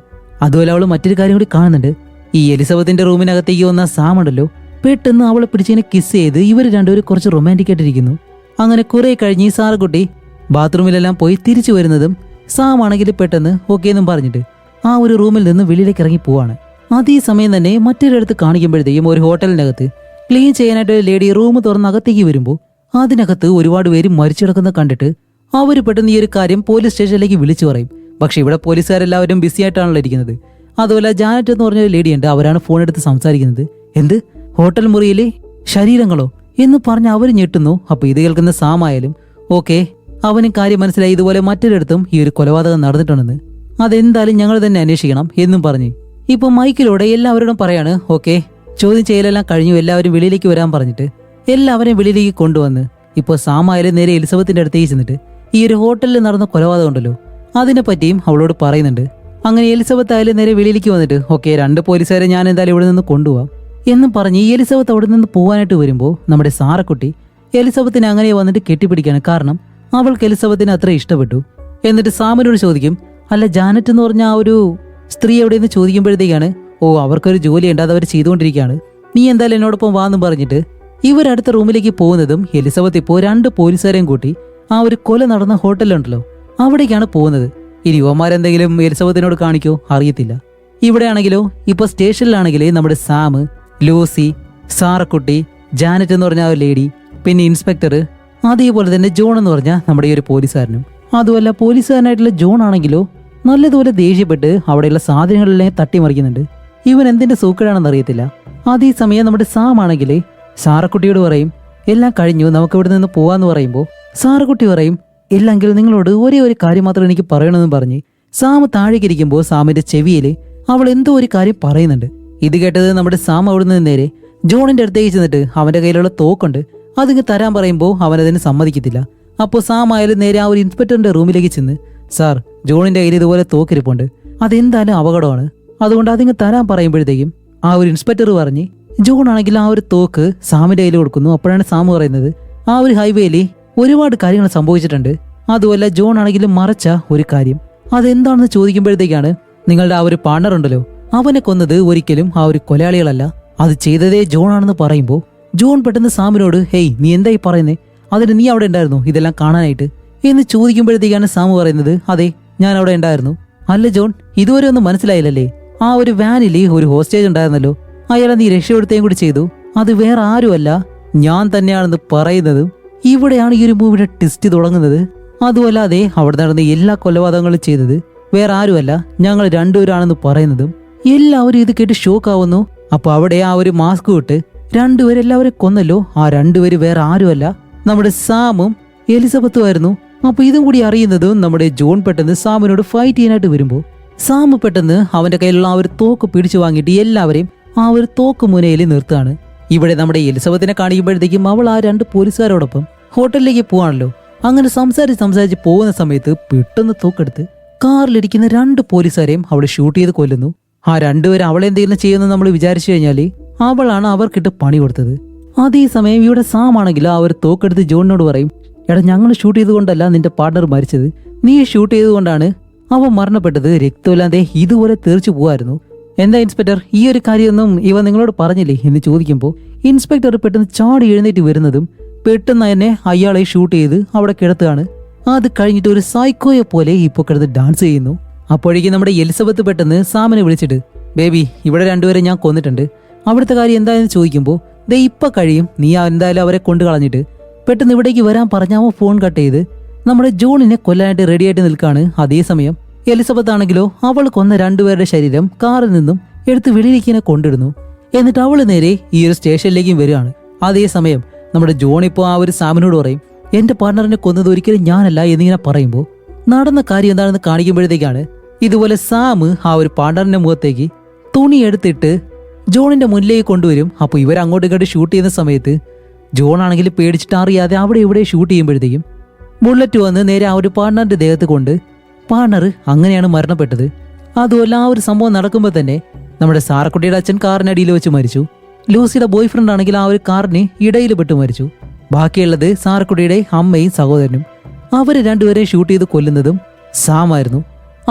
അതുപോലെ അവൾ മറ്റൊരു കാര്യം കൂടി കാണുന്നുണ്ട്. ഈ എലിസബത്തിന്റെ റൂമിനകത്തേക്ക് വന്ന സാം ഉണ്ടല്ലോ പെട്ടെന്ന് അവളെ പിടിച്ചിങ്ങനെ കിസ് ചെയ്ത് ഇവർ രണ്ടുപേരും കുറച്ച് റൊമാൻറ്റിക് ആയിട്ടിരിക്കുന്നു. അങ്ങനെ കുറെ കഴിഞ്ഞ് ഈ സാറക്കുട്ടി ബാത്റൂമിലെല്ലാം പോയി തിരിച്ചു വരുന്നതും സാം ആണെങ്കിൽ പെട്ടെന്ന് ഓക്കെ എന്നും പറഞ്ഞിട്ട് ആ ഒരു റൂമിൽ നിന്ന് വെളിയിലേക്ക് ഇറങ്ങി പോവാണ്. അതേ സമയം തന്നെ മറ്റൊരിടത്ത് കാണിക്കുമ്പോഴത്തേക്കും ഒരു ഹോട്ടലിനകത്ത് ക്ലീൻ ചെയ്യാനായിട്ട് ഒരു ലേഡി റൂം തുറന്ന് അകത്തേക്ക് വരുമ്പോൾ അതിനകത്ത് ഒരുപാട് പേര് മരിച്ചു കിടക്കുന്ന കണ്ടിട്ട് അവർ പെട്ടെന്ന് ഈ ഒരു കാര്യം പോലീസ് സ്റ്റേഷനിലേക്ക് വിളിച്ചു പറയും. പക്ഷെ ഇവിടെ പോലീസുകാരെല്ലാവരും ബിസി ആയിട്ടാണല്ലോ ഇരിക്കുന്നത്. അതുപോലെ ജാനറ്റ് എന്ന് പറഞ്ഞൊരു ലേഡി ഉണ്ട്, അവരാണ് ഫോൺ എടുത്ത് സംസാരിക്കുന്നത്. എന്ത് ഹോട്ടൽ മുറിയിലെ ശരീരങ്ങളോ എന്ന് പറഞ്ഞ് അവർ ഞെട്ടുന്നു. അപ്പൊ ഇത് കേൾക്കുന്ന സാമായാലും ഓക്കെ അവനും കാര്യം മനസ്സിലായി, ഇതുപോലെ മറ്റൊരിടത്തും ഈ ഒരു കൊലപാതകം നടന്നിട്ടുണ്ടെന്ന്, അതെന്തായാലും ഞങ്ങൾ തന്നെ അന്വേഷിക്കണം എന്നും പറഞ്ഞ് ഇപ്പൊ മൈക്കിലൂടെ എല്ലാവരോടും പറയാണ് ഓക്കെ ചോദ്യം ചെയ്യലെല്ലാം കഴിഞ്ഞു, എല്ലാവരും വെളിയിലേക്ക് വരാൻ പറഞ്ഞിട്ട് എല്ലാവരെയും വെളിയിലേക്ക് കൊണ്ടുവന്ന് ഇപ്പോൾ സാമായാലും നേരെ എലിസബത്തിന്റെ അടുത്തേക്ക് ചെന്നിട്ട് ഈ ഒരു ഹോട്ടലിൽ നടന്ന കൊലപാതകം ഉണ്ടല്ലോ അതിനെ പറ്റിയും അവളോട് പറയുന്നുണ്ട്. അങ്ങനെ എലിസബത്ത് ആയാലും നേരെ വെളിയിലേക്ക് വന്നിട്ട് ഓക്കെ 2 പോലീസുകാരെ ഞാൻ എന്തായാലും ഇവിടെ നിന്ന് കൊണ്ടുപോവാം എന്നും പറഞ്ഞ് ഈ എലിസബത്ത് അവിടെ നിന്ന് പോകാനായിട്ട് വരുമ്പോൾ നമ്മുടെ സാറക്കുട്ടി എലിസബത്തിനെ അങ്ങനെ വന്നിട്ട് കെട്ടിപ്പിടിക്കാണ്. കാരണം അവൾക്ക് എലിസബത്തിനെ അത്ര ഇഷ്ടപ്പെട്ടു. എന്നിട്ട് സാമിനോട് ചോദിക്കും, അല്ല ജാനറ്റ് എന്ന് പറഞ്ഞ ആ ഒരു സ്ത്രീ എവിടെയെന്ന് ചോദിക്കുമ്പോഴത്തേക്കാണ് ഓ അവർക്കൊരു ജോലിയുണ്ട്, അത് അവർ ചെയ്തുകൊണ്ടിരിക്കുകയാണ്, നീ എന്തായാലും എന്നോടൊപ്പം വാന്നും പറഞ്ഞിട്ട് ഇവരടുത്ത റൂമിലേക്ക് പോകുന്നതും എലിസബത്ത് ഇപ്പോൾ 2 പോലീസുകാരെയും കൂട്ടി ആ ഒരു കൊല നടന്ന ഹോട്ടലുണ്ടല്ലോ അവിടേക്കാണ് പോകുന്നത്. ഇനി യുവമാരെന്തെങ്കിലും എലിസബത്തിനോട് കാണിക്കോ അറിയത്തില്ല. ഇവിടെയാണെങ്കിലോ ഇപ്പൊ സ്റ്റേഷനിലാണെങ്കിലേ നമ്മുടെ സാം, ലൂസി, സാറക്കുട്ടി, ജാനറ്റ് എന്ന് പറഞ്ഞ ആ ഒരു ലേഡി, പിന്നെ ഇൻസ്പെക്ടർ, അതേപോലെ തന്നെ ജോൺ എന്ന് പറഞ്ഞ നമ്മുടെ ഈ ഒരു പോലീസുകാരനും. അതുമല്ല പോലീസുകാരനായിട്ടുള്ള ജോൺ ആണെങ്കിലോ നല്ലതുപോലെ ദേഷ്യപ്പെട്ട് അവിടെയുള്ള സാധനങ്ങളെല്ലാം തട്ടിമറിക്കുന്നുണ്ട്. ഇവൻ എന്തിന്റെ സൂക്കേടാണെന്ന് അറിയത്തില്ല. അതേസമയം നമ്മുടെ സാം ആണെങ്കിലേ സാറക്കുട്ടിയോട് പറയും എല്ലാം കഴിഞ്ഞു, നമുക്ക് ഇവിടെ നിന്ന് പോവാന്ന് പറയുമ്പോൾ സാറക്കുട്ടി പറയും ഇല്ലെങ്കിൽ നിങ്ങളോട് ഒരേ ഒരു കാര്യം മാത്രം എനിക്ക് പറയണമെന്ന് പറഞ്ഞ് സാം താഴേക്കിരിക്കുമ്പോൾ സാമിന്റെ ചെവിയില് അവൾ എന്തോ ഒരു കാര്യം പറയുന്നുണ്ട്. ഇത് കേട്ടത് നമ്മുടെ സാം അവിടുന്ന് നേരെ ജോണിന്റെ അടുത്തേക്ക് ചെന്നിട്ട് അവന്റെ കയ്യിലുള്ള തോക്കുണ്ട് അതിങ്ങ് തരാൻ പറയുമ്പോൾ അവനതിന് സമ്മതിക്കത്തില്ല. അപ്പോൾ സാം ആയാലും നേരെ ആ ഒരു ഇൻസ്പെക്ടറിന്റെ റൂമിലേക്ക് ചെന്ന് സാർ, ജോണിന്റെ കയ്യിൽ ഇതുപോലെ തോക്കിരിപ്പുണ്ട്, അതെന്തായാലും അപകടമാണ്, അതുകൊണ്ട് അതിങ്ങ് തരാൻ പറയുമ്പോഴത്തേക്കും ആ ഒരു ഇൻസ്പെക്ടർ പറഞ്ഞ് ജോൺ ആണെങ്കിൽ ആ ഒരു തോക്ക് സാമിന്റെ കയ്യിൽ കൊടുക്കുന്നു. അപ്പോഴാണ് സാം പറയുന്നത് ആ ഒരു ഹൈവേയിൽ ഒരുപാട് കാര്യങ്ങൾ സംഭവിച്ചിട്ടുണ്ട്, അതുമല്ല ജോൺ ആണെങ്കിലും മറച്ച ഒരു കാര്യം അതെന്താണെന്ന് ചോദിക്കുമ്പോഴത്തേക്കാണ് നിങ്ങളുടെ ആ ഒരു പാർട്ണർ ഉണ്ടല്ലോ അവനെ കൊന്നത് ഒരിക്കലും ആ ഒരു കൊലയാളികളല്ല, അത് ചെയ്തതേ ജോൺ ആണെന്ന് പറയുമ്പോൾ ജോൺ പെട്ടെന്ന് സാമിനോട് ഹേയ് നീ എന്തായി പറയുന്നേ, അതിന് നീ അവിടെ ഉണ്ടായിരുന്നു ഇതെല്ലാം കാണാനായിട്ട് എന്ന് ചോദിക്കുമ്പോഴത്തേക്കാണ് സാമു പറയുന്നത് അതെ ഞാൻ അവിടെ ഉണ്ടായിരുന്നു. അല്ല ജോൺ, ഇതുവരെ ഒന്നും മനസ്സിലായില്ലല്ലേ, ആ ഒരു വാനില് ഒരു ഹോസ്റ്റേജ് ഉണ്ടായിരുന്നല്ലോ, അയാളെ നീ രക്ഷപ്പെടുത്തുകയും കൂടി ചെയ്തു, അത് വേറെ ആരുമല്ല ഞാൻ തന്നെയാണെന്ന് പറയുന്നതും ഇവിടെയാണ് ഈ ഒരു മൂവിയുടെ ട്വിസ്റ്റ് തുടങ്ങുന്നത്. അതുമല്ലാതെ അവിടെ നടന്ന എല്ലാ കൊലപാതകങ്ങളും ചെയ്തത് വേറെ ആരുമല്ല ഞങ്ങൾ രണ്ടുപേരാണെന്ന് പറയുന്നതും എല്ലാവരും ഇത് കേട്ട് ഷോക്ക് ആവുന്നു. അപ്പൊ അവിടെ ആ ഒരു മാസ്ക് വിട്ട് രണ്ടുപേരെല്ലാവരും കൊന്നല്ലോ, ആ രണ്ടുപേര് വേറെ ആരുമല്ല നമ്മുടെ സാമും എലിസബത്തും ആയിരുന്നു. അപ്പൊ ഇതും കൂടി അറിയുന്നതും നമ്മുടെ ജോൺ പെട്ടെന്ന് സാമിനോട് ഫൈറ്റ് ചെയ്യാനായിട്ട് വരുമ്പോൾ സാമു പെട്ടെന്ന് അവന്റെ കയ്യിലുള്ള ആ ഒരു തോക്ക് പിടിച്ചു വാങ്ങിയിട്ട് എല്ലാവരെയും ആ ഒരു തോക്ക് മുനയിൽ നിർത്തുകയാണ്. ഇവിടെ നമ്മുടെ എലിസബത്തിനെ കാണിക്കുമ്പോഴത്തേക്കും അവൾ ആ രണ്ട് പോലീസുകാരോടൊപ്പം ഹോട്ടലിലേക്ക് പോവാണല്ലോ. അങ്ങനെ സംസാരിച്ച് പോകുന്ന സമയത്ത് പെട്ടെന്ന് തോക്കെടുത്ത് കാറിലിരിക്കുന്ന രണ്ട് പോലീസുകാരെയും അവൾ ഷൂട്ട് ചെയ്ത് കൊല്ലുന്നു. ആ രണ്ടുപേരും അവളെ എന്തെങ്കിലും ചെയ്യുമെന്ന് നമ്മൾ വിചാരിച്ചു കഴിഞ്ഞാല് അവളാണ് അവർക്കിട്ട് പണി കൊടുത്തത്. അതേസമയം ഇവിടെ സാം ആണെങ്കിൽ ആ ഒരു തോക്കെടുത്ത് ജോണിനോട് പറയും എടാ ഞങ്ങൾ ഷൂട്ട് ചെയ്തുകൊണ്ടല്ല നിന്റെ പാർട്ണർ മരിച്ചത്, നീ ഷൂട്ട് ചെയ്തുകൊണ്ടാണ് അവൻ മരണപ്പെട്ടത്, രക്തമില്ലാതെ ഇതുപോലെ തെറിച്ചു പോവായിരുന്നു. എന്താ ഇൻസ്പെക്ടർ ഈ ഒരു കാര്യമൊന്നും ഇവ നിങ്ങളോട് പറഞ്ഞില്ലേ എന്ന് ചോദിക്കുമ്പോൾ ഇൻസ്പെക്ടർ പെട്ടെന്ന് ചാടി എഴുന്നേറ്റ് വരുന്നതും പെട്ടെന്ന് തന്നെ അയാളെ ഷൂട്ട് ചെയ്ത് അവിടെ കിടത്തുകയാണ്. അത് കഴിഞ്ഞിട്ട് ഒരു സൈക്കോയെ പോലെ ഇപ്പോൾ കിടന്ന് ഡാൻസ് ചെയ്യുന്നു. അപ്പോഴേക്കും നമ്മുടെ എലിസബത്ത് പെട്ടെന്ന് സാമിനെ വിളിച്ചിട്ട് ബേബി ഇവിടെ രണ്ടുപേരെ ഞാൻ കൊന്നിട്ടുണ്ട്, അവിടുത്തെ കാര്യം എന്തായെന്ന് ചോദിക്കുമ്പോൾ ദേ ഇപ്പൊ കഴിയും, നീ എന്തായാലും അവരെ കൊണ്ടു കളഞ്ഞിട്ട് പെട്ടെന്ന് ഇവിടേക്ക് വരാൻ പറഞ്ഞാൽ ഫോൺ കട്ട് ചെയ്ത് നമ്മുടെ ജോണിനെ കൊല്ലാനായിട്ട് റെഡിയായിട്ട് നിൽക്കുകയാണ്. അതേസമയം എലിസബത്ത് ആണെങ്കിലോ അവൾ കൊന്ന രണ്ടുപേരുടെ ശരീരം കാറിൽ നിന്നും എടുത്ത് വെളിയിലേക്ക് കൊണ്ടിടുന്നു. എന്നിട്ട് അവള് നേരെ ഈ ഒരു സ്റ്റേഷനിലേക്കും വരികയാണ്. അതേസമയം നമ്മുടെ ജോൺ ഇപ്പോൾ ആ ഒരു സാമിനോട് പറയും എന്റെ പാർട്ണറിനെ കൊന്നത് ഒരിക്കലും ഞാനല്ല എന്നിങ്ങനെ പറയുമ്പോൾ നടന്ന കാര്യം എന്താണെന്ന് കാണിക്കുമ്പോഴത്തേക്കാണ് ഇതുപോലെ സാം ആ ഒരു പാർട്ണറിന്റെ മുഖത്തേക്ക് തുണി എടുത്തിട്ട് ജോണിന്റെ മുന്നിലേക്ക് കൊണ്ടുവരും. അപ്പോൾ ഇവർ അങ്ങോട്ടും ഇങ്ങോട്ട് ഷൂട്ട് ചെയ്യുന്ന സമയത്ത് ജോൺ ആണെങ്കിൽ പേടിച്ചിട്ട് അറിയാതെ അവിടെ ഇവിടെ ഷൂട്ട് ചെയ്യുമ്പോഴത്തേക്കും ബുള്ളറ്റ് വന്ന് നേരെ ആ ഒരു പാർട്ണറിന്റെ ദേഹത്ത് കൊണ്ട് പാർട്ണർ അങ്ങനെയാണ് മരണപ്പെട്ടത്. അതുമല്ല ആ ഒരു സംഭവം നടക്കുമ്പോൾ തന്നെ നമ്മുടെ സാറക്കുട്ടിയുടെ അച്ഛൻ കാറിനടിയിൽ വെച്ച് മരിച്ചു. ലൂസിയുടെ ബോയ് ഫ്രണ്ട് ആണെങ്കിൽ ആ ഒരു കാറിന് ഇടയിൽ പെട്ട് മരിച്ചു. ബാക്കിയുള്ളത് സാറക്കുട്ടിയുടെ അമ്മയും സഹോദരനും. അവര് രണ്ടുപേരെ ഷൂട്ട് ചെയ്ത് കൊല്ലുന്നതും സാമായിരുന്നു.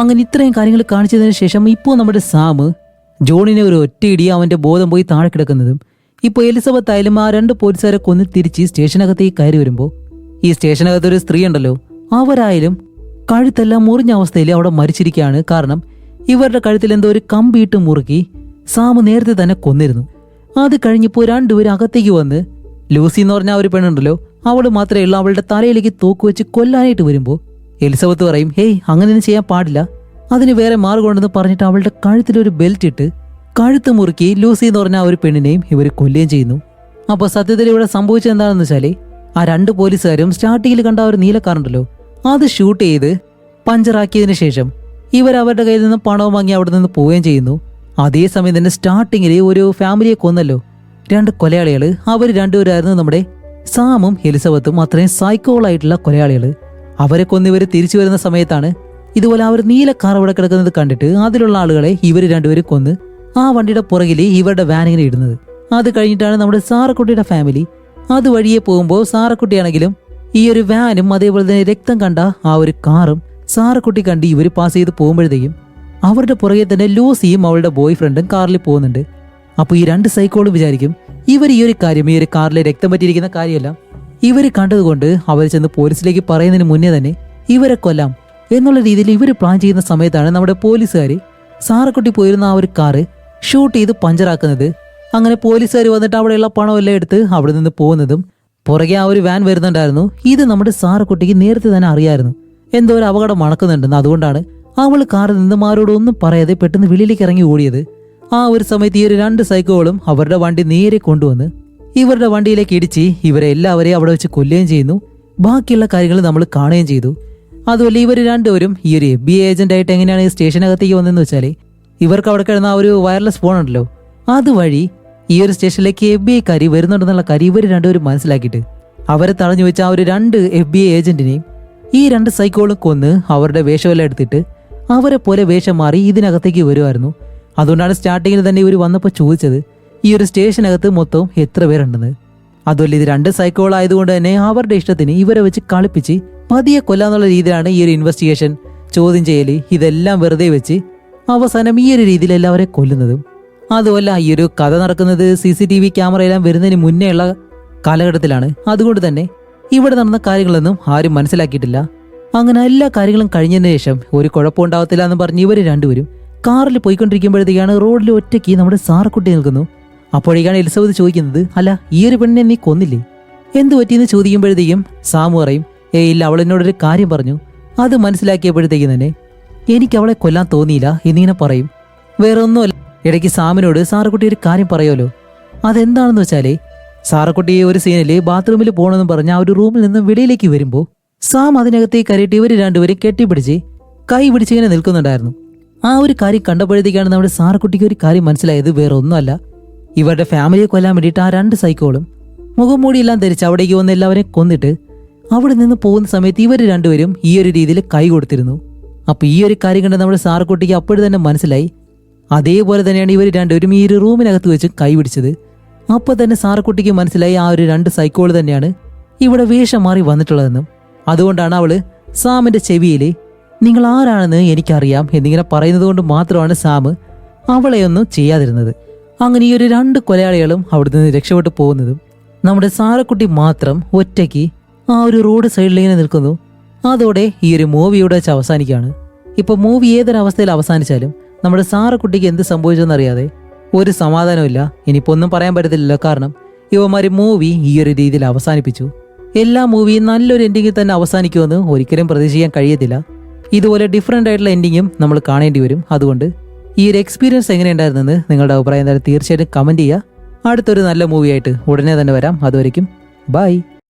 അങ്ങനെ ഇത്രയും കാര്യങ്ങൾ കാണിച്ചതിന് ശേഷം ഇപ്പോൾ നമ്മുടെ സാം ജോണിനെ ഒരു ഒറ്റയിടി അവന്റെ ബോധം പോയി താഴെ കിടക്കുന്നതും ഇപ്പോൾ എലിസബത്ത് ആയാലും ആ രണ്ട് പോലീസുകാരെ കൊന്ന് തിരിച്ച് സ്റ്റേഷനകത്തേക്ക് കയറി വരുമ്പോൾ ഈ സ്റ്റേഷനകത്ത് ഒരു സ്ത്രീ ഉണ്ടല്ലോ, അവരായാലും കഴുത്തെല്ലാം മുറിഞ്ഞ അവസ്ഥയിൽ അവിടെ മരിച്ചിരിക്കുകയാണ്. കാരണം ഇവരുടെ കഴുത്തിൽ എന്തോ ഒരു കമ്പിയിട്ട് മുറുക്കി സാമു നേരത്തെ തന്നെ കൊന്നിരുന്നു. അത് കഴിഞ്ഞപ്പോൾ രണ്ടുപേരും അകത്തേക്ക് വന്ന് ലൂസി എന്ന് പറഞ്ഞ ഒരു പെണ്ണുണ്ടല്ലോ അവള് മാത്രമേ ഉള്ളൂ അവളുടെ തലയിലേക്ക് തോക്ക് വെച്ച് കൊല്ലാനായിട്ട് വരുമ്പോൾ എലിസബത്ത് പറയും ഹേയ് അങ്ങനെയൊന്നും ചെയ്യാൻ പാടില്ല, അതിന് വേറെ മാർഗമുണ്ടെന്ന് പറഞ്ഞിട്ട് അവളുടെ കഴുത്തിലൊരു ബെൽറ്റ് ഇട്ട് കഴുത്ത് മുറുക്കി ലൂസി എന്ന് പറഞ്ഞ ഒരു പെണ്ണിനെയും ഇവർ കൊല്ലുകയും ചെയ്യുന്നു. അപ്പോൾ സത്യത്തിൽ ഇവിടെ സംഭവിച്ചത് എന്താണെന്ന് വെച്ചാല് ആ രണ്ട് പോലീസുകാരും സ്റ്റാർട്ടിങ്ങിൽ കണ്ട ഒരു നീലക്കാറുണ്ടല്ലോ അത് ഷൂട്ട് ചെയ്ത് പഞ്ചറാക്കിയതിനു ശേഷം ഇവർ അവരുടെ കയ്യിൽ നിന്ന് പണവും വാങ്ങി അവിടെ നിന്ന് പോവുകയും ചെയ്യുന്നു. അതേസമയം തന്നെ സ്റ്റാർട്ടിങ്ങിൽ ഒരു ഫാമിലിയെ കൊന്നല്ലോ രണ്ട് കൊലയാളികൾ, അവർ രണ്ടുപേരായിരുന്നു നമ്മുടെ സാമും എലിസബത്തും. അത്രയും സൈക്കോളായിട്ടുള്ള കൊലയാളികൾ. അവരെ കൊന്ന് ഇവർ തിരിച്ചു വരുന്ന സമയത്താണ് ഇതുപോലെ അവർ നീല കാർ അവിടെ കിടക്കുന്നത് കണ്ടിട്ട് അതിലുള്ള ആളുകളെ ഇവർ രണ്ടുപേരും കൊന്ന് ആ വണ്ടിയുടെ പുറകിൽ ഇവരുടെ വാനിങ്ങനെ ഇടുന്നത്. അത് കഴിഞ്ഞിട്ടാണ് നമ്മുടെ സാറക്കുട്ടിയുടെ ഫാമിലി അത് വഴിയെ പോകുമ്പോൾ സാറക്കുട്ടിയാണെങ്കിലും ഈ ഒരു വാനും അതേപോലെ തന്നെ രക്തം കണ്ട ആ ഒരു കാറും സാറക്കുട്ടി കണ്ട് ഇവർ പാസ് ചെയ്ത് പോകുമ്പോഴത്തേക്കും അവരുടെ പുറകെ തന്നെ ലൂസിയും അവളുടെ ബോയ് ഫ്രണ്ടും കാറിൽ പോകുന്നുണ്ട്. അപ്പോൾ ഈ രണ്ട് സൈക്കോളും വിചാരിക്കും ഇവർ ഈ ഒരു കാര്യം, ഈ ഒരു കാറിലെ രക്തം പറ്റിയിരിക്കുന്ന കാര്യമല്ല ഇവർ കണ്ടതുകൊണ്ട് അവർ ചെന്ന് പോലീസിലേക്ക് പറയുന്നതിന് മുന്നേ തന്നെ ഇവരെ കൊല്ലാം എന്നുള്ള രീതിയിൽ ഇവർ പ്ലാൻ ചെയ്യുന്ന സമയത്താണ് നമ്മുടെ പോലീസുകാർ സാറക്കുട്ടി പോയിരുന്ന ആ ഒരു കാറ് ഷൂട്ട് ചെയ്ത് പഞ്ചറാക്കുന്നത്. അങ്ങനെ പോലീസുകാർ വന്നിട്ട് അവിടെയുള്ള പണമെല്ലാം എടുത്ത് അവിടെ നിന്ന് പോകുന്നതും പുറകെ ആ ഒരു വാൻ വരുന്നുണ്ടായിരുന്നു. ഇത് നമ്മുടെ സാറക്കുട്ടിക്ക് നേരത്തെ തന്നെ അറിയായിരുന്നു എന്തോ ഒരു അപകടം മണക്കുന്നുണ്ടെന്ന്. അതുകൊണ്ടാണ് അവൾ കാറിൽ നിന്നും ആരോടൊന്നും പറയാതെ പെട്ടെന്ന് വെളിയിലേക്ക് ഇറങ്ങി ഓടിയത്. ആ ഒരു സമയത്ത് ഈ ഒരു 2 സൈക്കോകളും അവരുടെ വണ്ടി നേരെ കൊണ്ടുവന്ന് ഇവരുടെ വണ്ടിയിലേക്ക് ഇടിച്ച് ഇവരെ എല്ലാവരെയും അവിടെ വെച്ച് കൊല്ലുകയും ചെയ്യുന്നു. ബാക്കിയുള്ള കാര്യങ്ങൾ നമ്മൾ കാണുകയും ചെയ്തു. അതുപോലെ ഇവർ രണ്ടുപേരും ഈ ഒരു FBI ഏജന്റായിട്ട് എങ്ങനെയാണ് ഈ സ്റ്റേഷനകത്തേക്ക് വന്നതെന്ന് വെച്ചാൽ, ഇവർക്ക് അവിടെ കിടന്ന ആ ഒരു വയർലെസ് ഫോൺ ഉണ്ടല്ലോ, അതുവഴി ഈ ഒരു സ്റ്റേഷനിലേക്ക് FBI കാരി വരുന്നുണ്ടെന്നുള്ള കാര്യം ഇവർ രണ്ടുപേരും മനസ്സിലാക്കിയിട്ട് അവരെ തടഞ്ഞു വെച്ച ആ ഒരു 2 FBI ഏജന്റിനെയും ഈ 2 സൈക്കോളും കൊന്ന് അവരുടെ വേഷമെല്ലാം എടുത്തിട്ട് അവരെ പോലെ വേഷം മാറി ഇതിനകത്തേക്ക് വരുമായിരുന്നു. അതുകൊണ്ടാണ് സ്റ്റാർട്ടിങ്ങിൽ തന്നെ ഇവർ വന്നപ്പോൾ ചോദിച്ചത് ഈ ഒരു സ്റ്റേഷനകത്ത് മൊത്തം എത്ര പേരുണ്ടെന്ന്. അതുപോലെ ഇത് 2 സൈക്കോളായതുകൊണ്ട് തന്നെ അവരുടെ ഇഷ്ടത്തിന് ഇവരെ വെച്ച് കളിപ്പിച്ച് പതിയെ കൊല്ലാന്നുള്ള രീതിയിലാണ് ഈ ഒരു ഇൻവെസ്റ്റിഗേഷൻ, ചോദ്യം ചെയ്യൽ, ഇതെല്ലാം വെറുതെ വെച്ച് അവസാനം ഈ ഒരു രീതിയിൽ എല്ലാവരെയും കൊല്ലുന്നതും. അതുമല്ല ഈ ഒരു കഥ നടക്കുന്നത് CCTV ക്യാമറയെല്ലാം വരുന്നതിന് മുന്നേ ഉള്ള കാലഘട്ടത്തിലാണ്. അതുകൊണ്ട് തന്നെ ഇവിടെ നടന്ന കാര്യങ്ങളൊന്നും ആരും മനസ്സിലാക്കിയിട്ടില്ല. അങ്ങനെ എല്ലാ കാര്യങ്ങളും കഴിഞ്ഞതിന് ശേഷം ഒരു കുഴപ്പമുണ്ടാവത്തില്ല എന്ന് പറഞ്ഞ് ഇവർ രണ്ടുപേരും കാറിൽ പോയിക്കൊണ്ടിരിക്കുമ്പോഴത്തേക്കാണ് റോഡിൽ ഒറ്റയ്ക്ക് നമ്മുടെ സാറക്കുട്ടി നിൽക്കുന്നു. അപ്പോഴേക്കാണ് എലിസബത്ത് ചോദിക്കുന്നത്, അല്ല ഈ ഒരു പെണ്ണിനെ നീ കൊന്നില്ലേ, എന്തു പറ്റിയെന്ന് ചോദിക്കുമ്പോഴത്തേക്കും സാമു പറയും, ഇല്ല അവൾ എന്നോടൊരു കാര്യം പറഞ്ഞു, അത് മനസ്സിലാക്കിയപ്പോഴത്തേക്കും തന്നെ എനിക്ക് അവളെ കൊല്ലാൻ തോന്നിയില്ല എന്നിങ്ങനെ പറയും. വേറെ ഒന്നുമല്ല, ഇടയ്ക്ക് സാമിനോട് സാറക്കുട്ടി ഒരു കാര്യം പറയുമല്ലോ, അതെന്താണെന്ന് വെച്ചാലേ സാറക്കുട്ടി ഒരു സീനിൽ ബാത്റൂമിൽ പോകണമെന്ന് പറഞ്ഞ് ആ ഒരു റൂമിൽ നിന്ന് വെളിയിലേക്ക് വരുമ്പോൾ സാം അതിനകത്തേക്ക് കയറിയിട്ട് ഇവർ രണ്ടുപേരും കെട്ടിപ്പിടിച്ച് കൈ പിടിച്ചിങ്ങനെ നിൽക്കുന്നുണ്ടായിരുന്നു. ആ ഒരു കാര്യം കണ്ടപ്പോഴത്തേക്കാണ് നമ്മുടെ സാറക്കുട്ടിക്ക് ഒരു കാര്യം മനസ്സിലായത്, വേറെ ഒന്നുമല്ല, ഇവരുടെ ഫാമിലിയെ കൊല്ലാൻ വേണ്ടിയിട്ട് ആ 2 സൈക്കോളും മുഖം മൂടിയെല്ലാം ധരിച്ച് അവിടേക്ക് വന്ന് എല്ലാവരെയും കൊന്നിട്ട് അവിടെ നിന്ന് പോകുന്ന സമയത്ത് ഇവർ രണ്ടുപേരും ഈ ഒരു രീതിയിൽ കൈ കൊടുത്തിരുന്നു. അപ്പൊ ഈ ഒരു കാര്യം കണ്ട് നമ്മുടെ സാറക്കുട്ടിക്ക് അപ്പോഴും തന്നെ മനസ്സിലായി, അതേപോലെ തന്നെയാണ് ഇവർ രണ്ടുപേരും ഈ ഒരു റൂമിനകത്ത് വെച്ച് കൈ പിടിച്ചത്. അപ്പൊ തന്നെ സാറക്കുട്ടിക്ക് മനസ്സിലായി ആ ഒരു 2 സൈക്കോൾ തന്നെയാണ് ഇവിടെ വേഷം മാറി വന്നിട്ടുള്ളതെന്നും. അതുകൊണ്ടാണ് അവള് സാമിന്റെ ചെവിയിൽ നിങ്ങൾ ആരാണെന്ന് എനിക്കറിയാം എന്നിങ്ങനെ പറയുന്നത് കൊണ്ട് മാത്രമാണ് സാം അവളെയൊന്നും ചെയ്യാതിരുന്നത്. അങ്ങനെ ഈ ഒരു 2 കൊലയാളികളും അവിടെ നിന്ന് രക്ഷപ്പെട്ടു പോകുന്നതും നമ്മുടെ സാറക്കുട്ടി മാത്രം ഒറ്റയ്ക്ക് ആ ഒരു റോഡ് സൈഡിലിങ്ങനെ നിൽക്കുന്നു. അതോടെ ഈ ഒരു മൂവി ഇവിടെ വെച്ച് അവസാനിക്കുകയാണ്. ഇപ്പൊ മൂവി ഏതൊരവസ്ഥയിൽ അവസാനിച്ചാലും നമ്മുടെ സാറക്കുട്ടിക്ക് എന്ത് സംഭവിച്ചെന്നറിയാതെ ഒരു സമാധാനമില്ല. ഇനിയിപ്പോൾ ഒന്നും പറയാൻ പറ്റത്തില്ലല്ലോ, കാരണം ഇവന്മാര് മൂവി ഈ ഒരു രീതിയിൽ അവസാനിപ്പിച്ചു. എല്ലാ മൂവിയും നല്ലൊരു എൻഡിങ്ങിൽ തന്നെ അവസാനിക്കുമെന്ന് ഒരിക്കലും പ്രതീക്ഷിക്കാൻ കഴിയത്തില്ല. ഇതുപോലെ ഡിഫറെൻ്റ് ആയിട്ടുള്ള എൻഡിങ്ങും നമ്മൾ കാണേണ്ടി വരും. അതുകൊണ്ട് ഈ ഒരു എക്സ്പീരിയൻസ് എങ്ങനെയുണ്ടായിരുന്നെന്ന് നിങ്ങളുടെ അഭിപ്രായം എന്തായാലും തീർച്ചയായിട്ടും കമൻറ്റ് ചെയ്യുക. അടുത്തൊരു നല്ല മൂവിയായിട്ട് ഉടനെ തന്നെ വരാം. അതുവരയ്ക്കും ബൈ.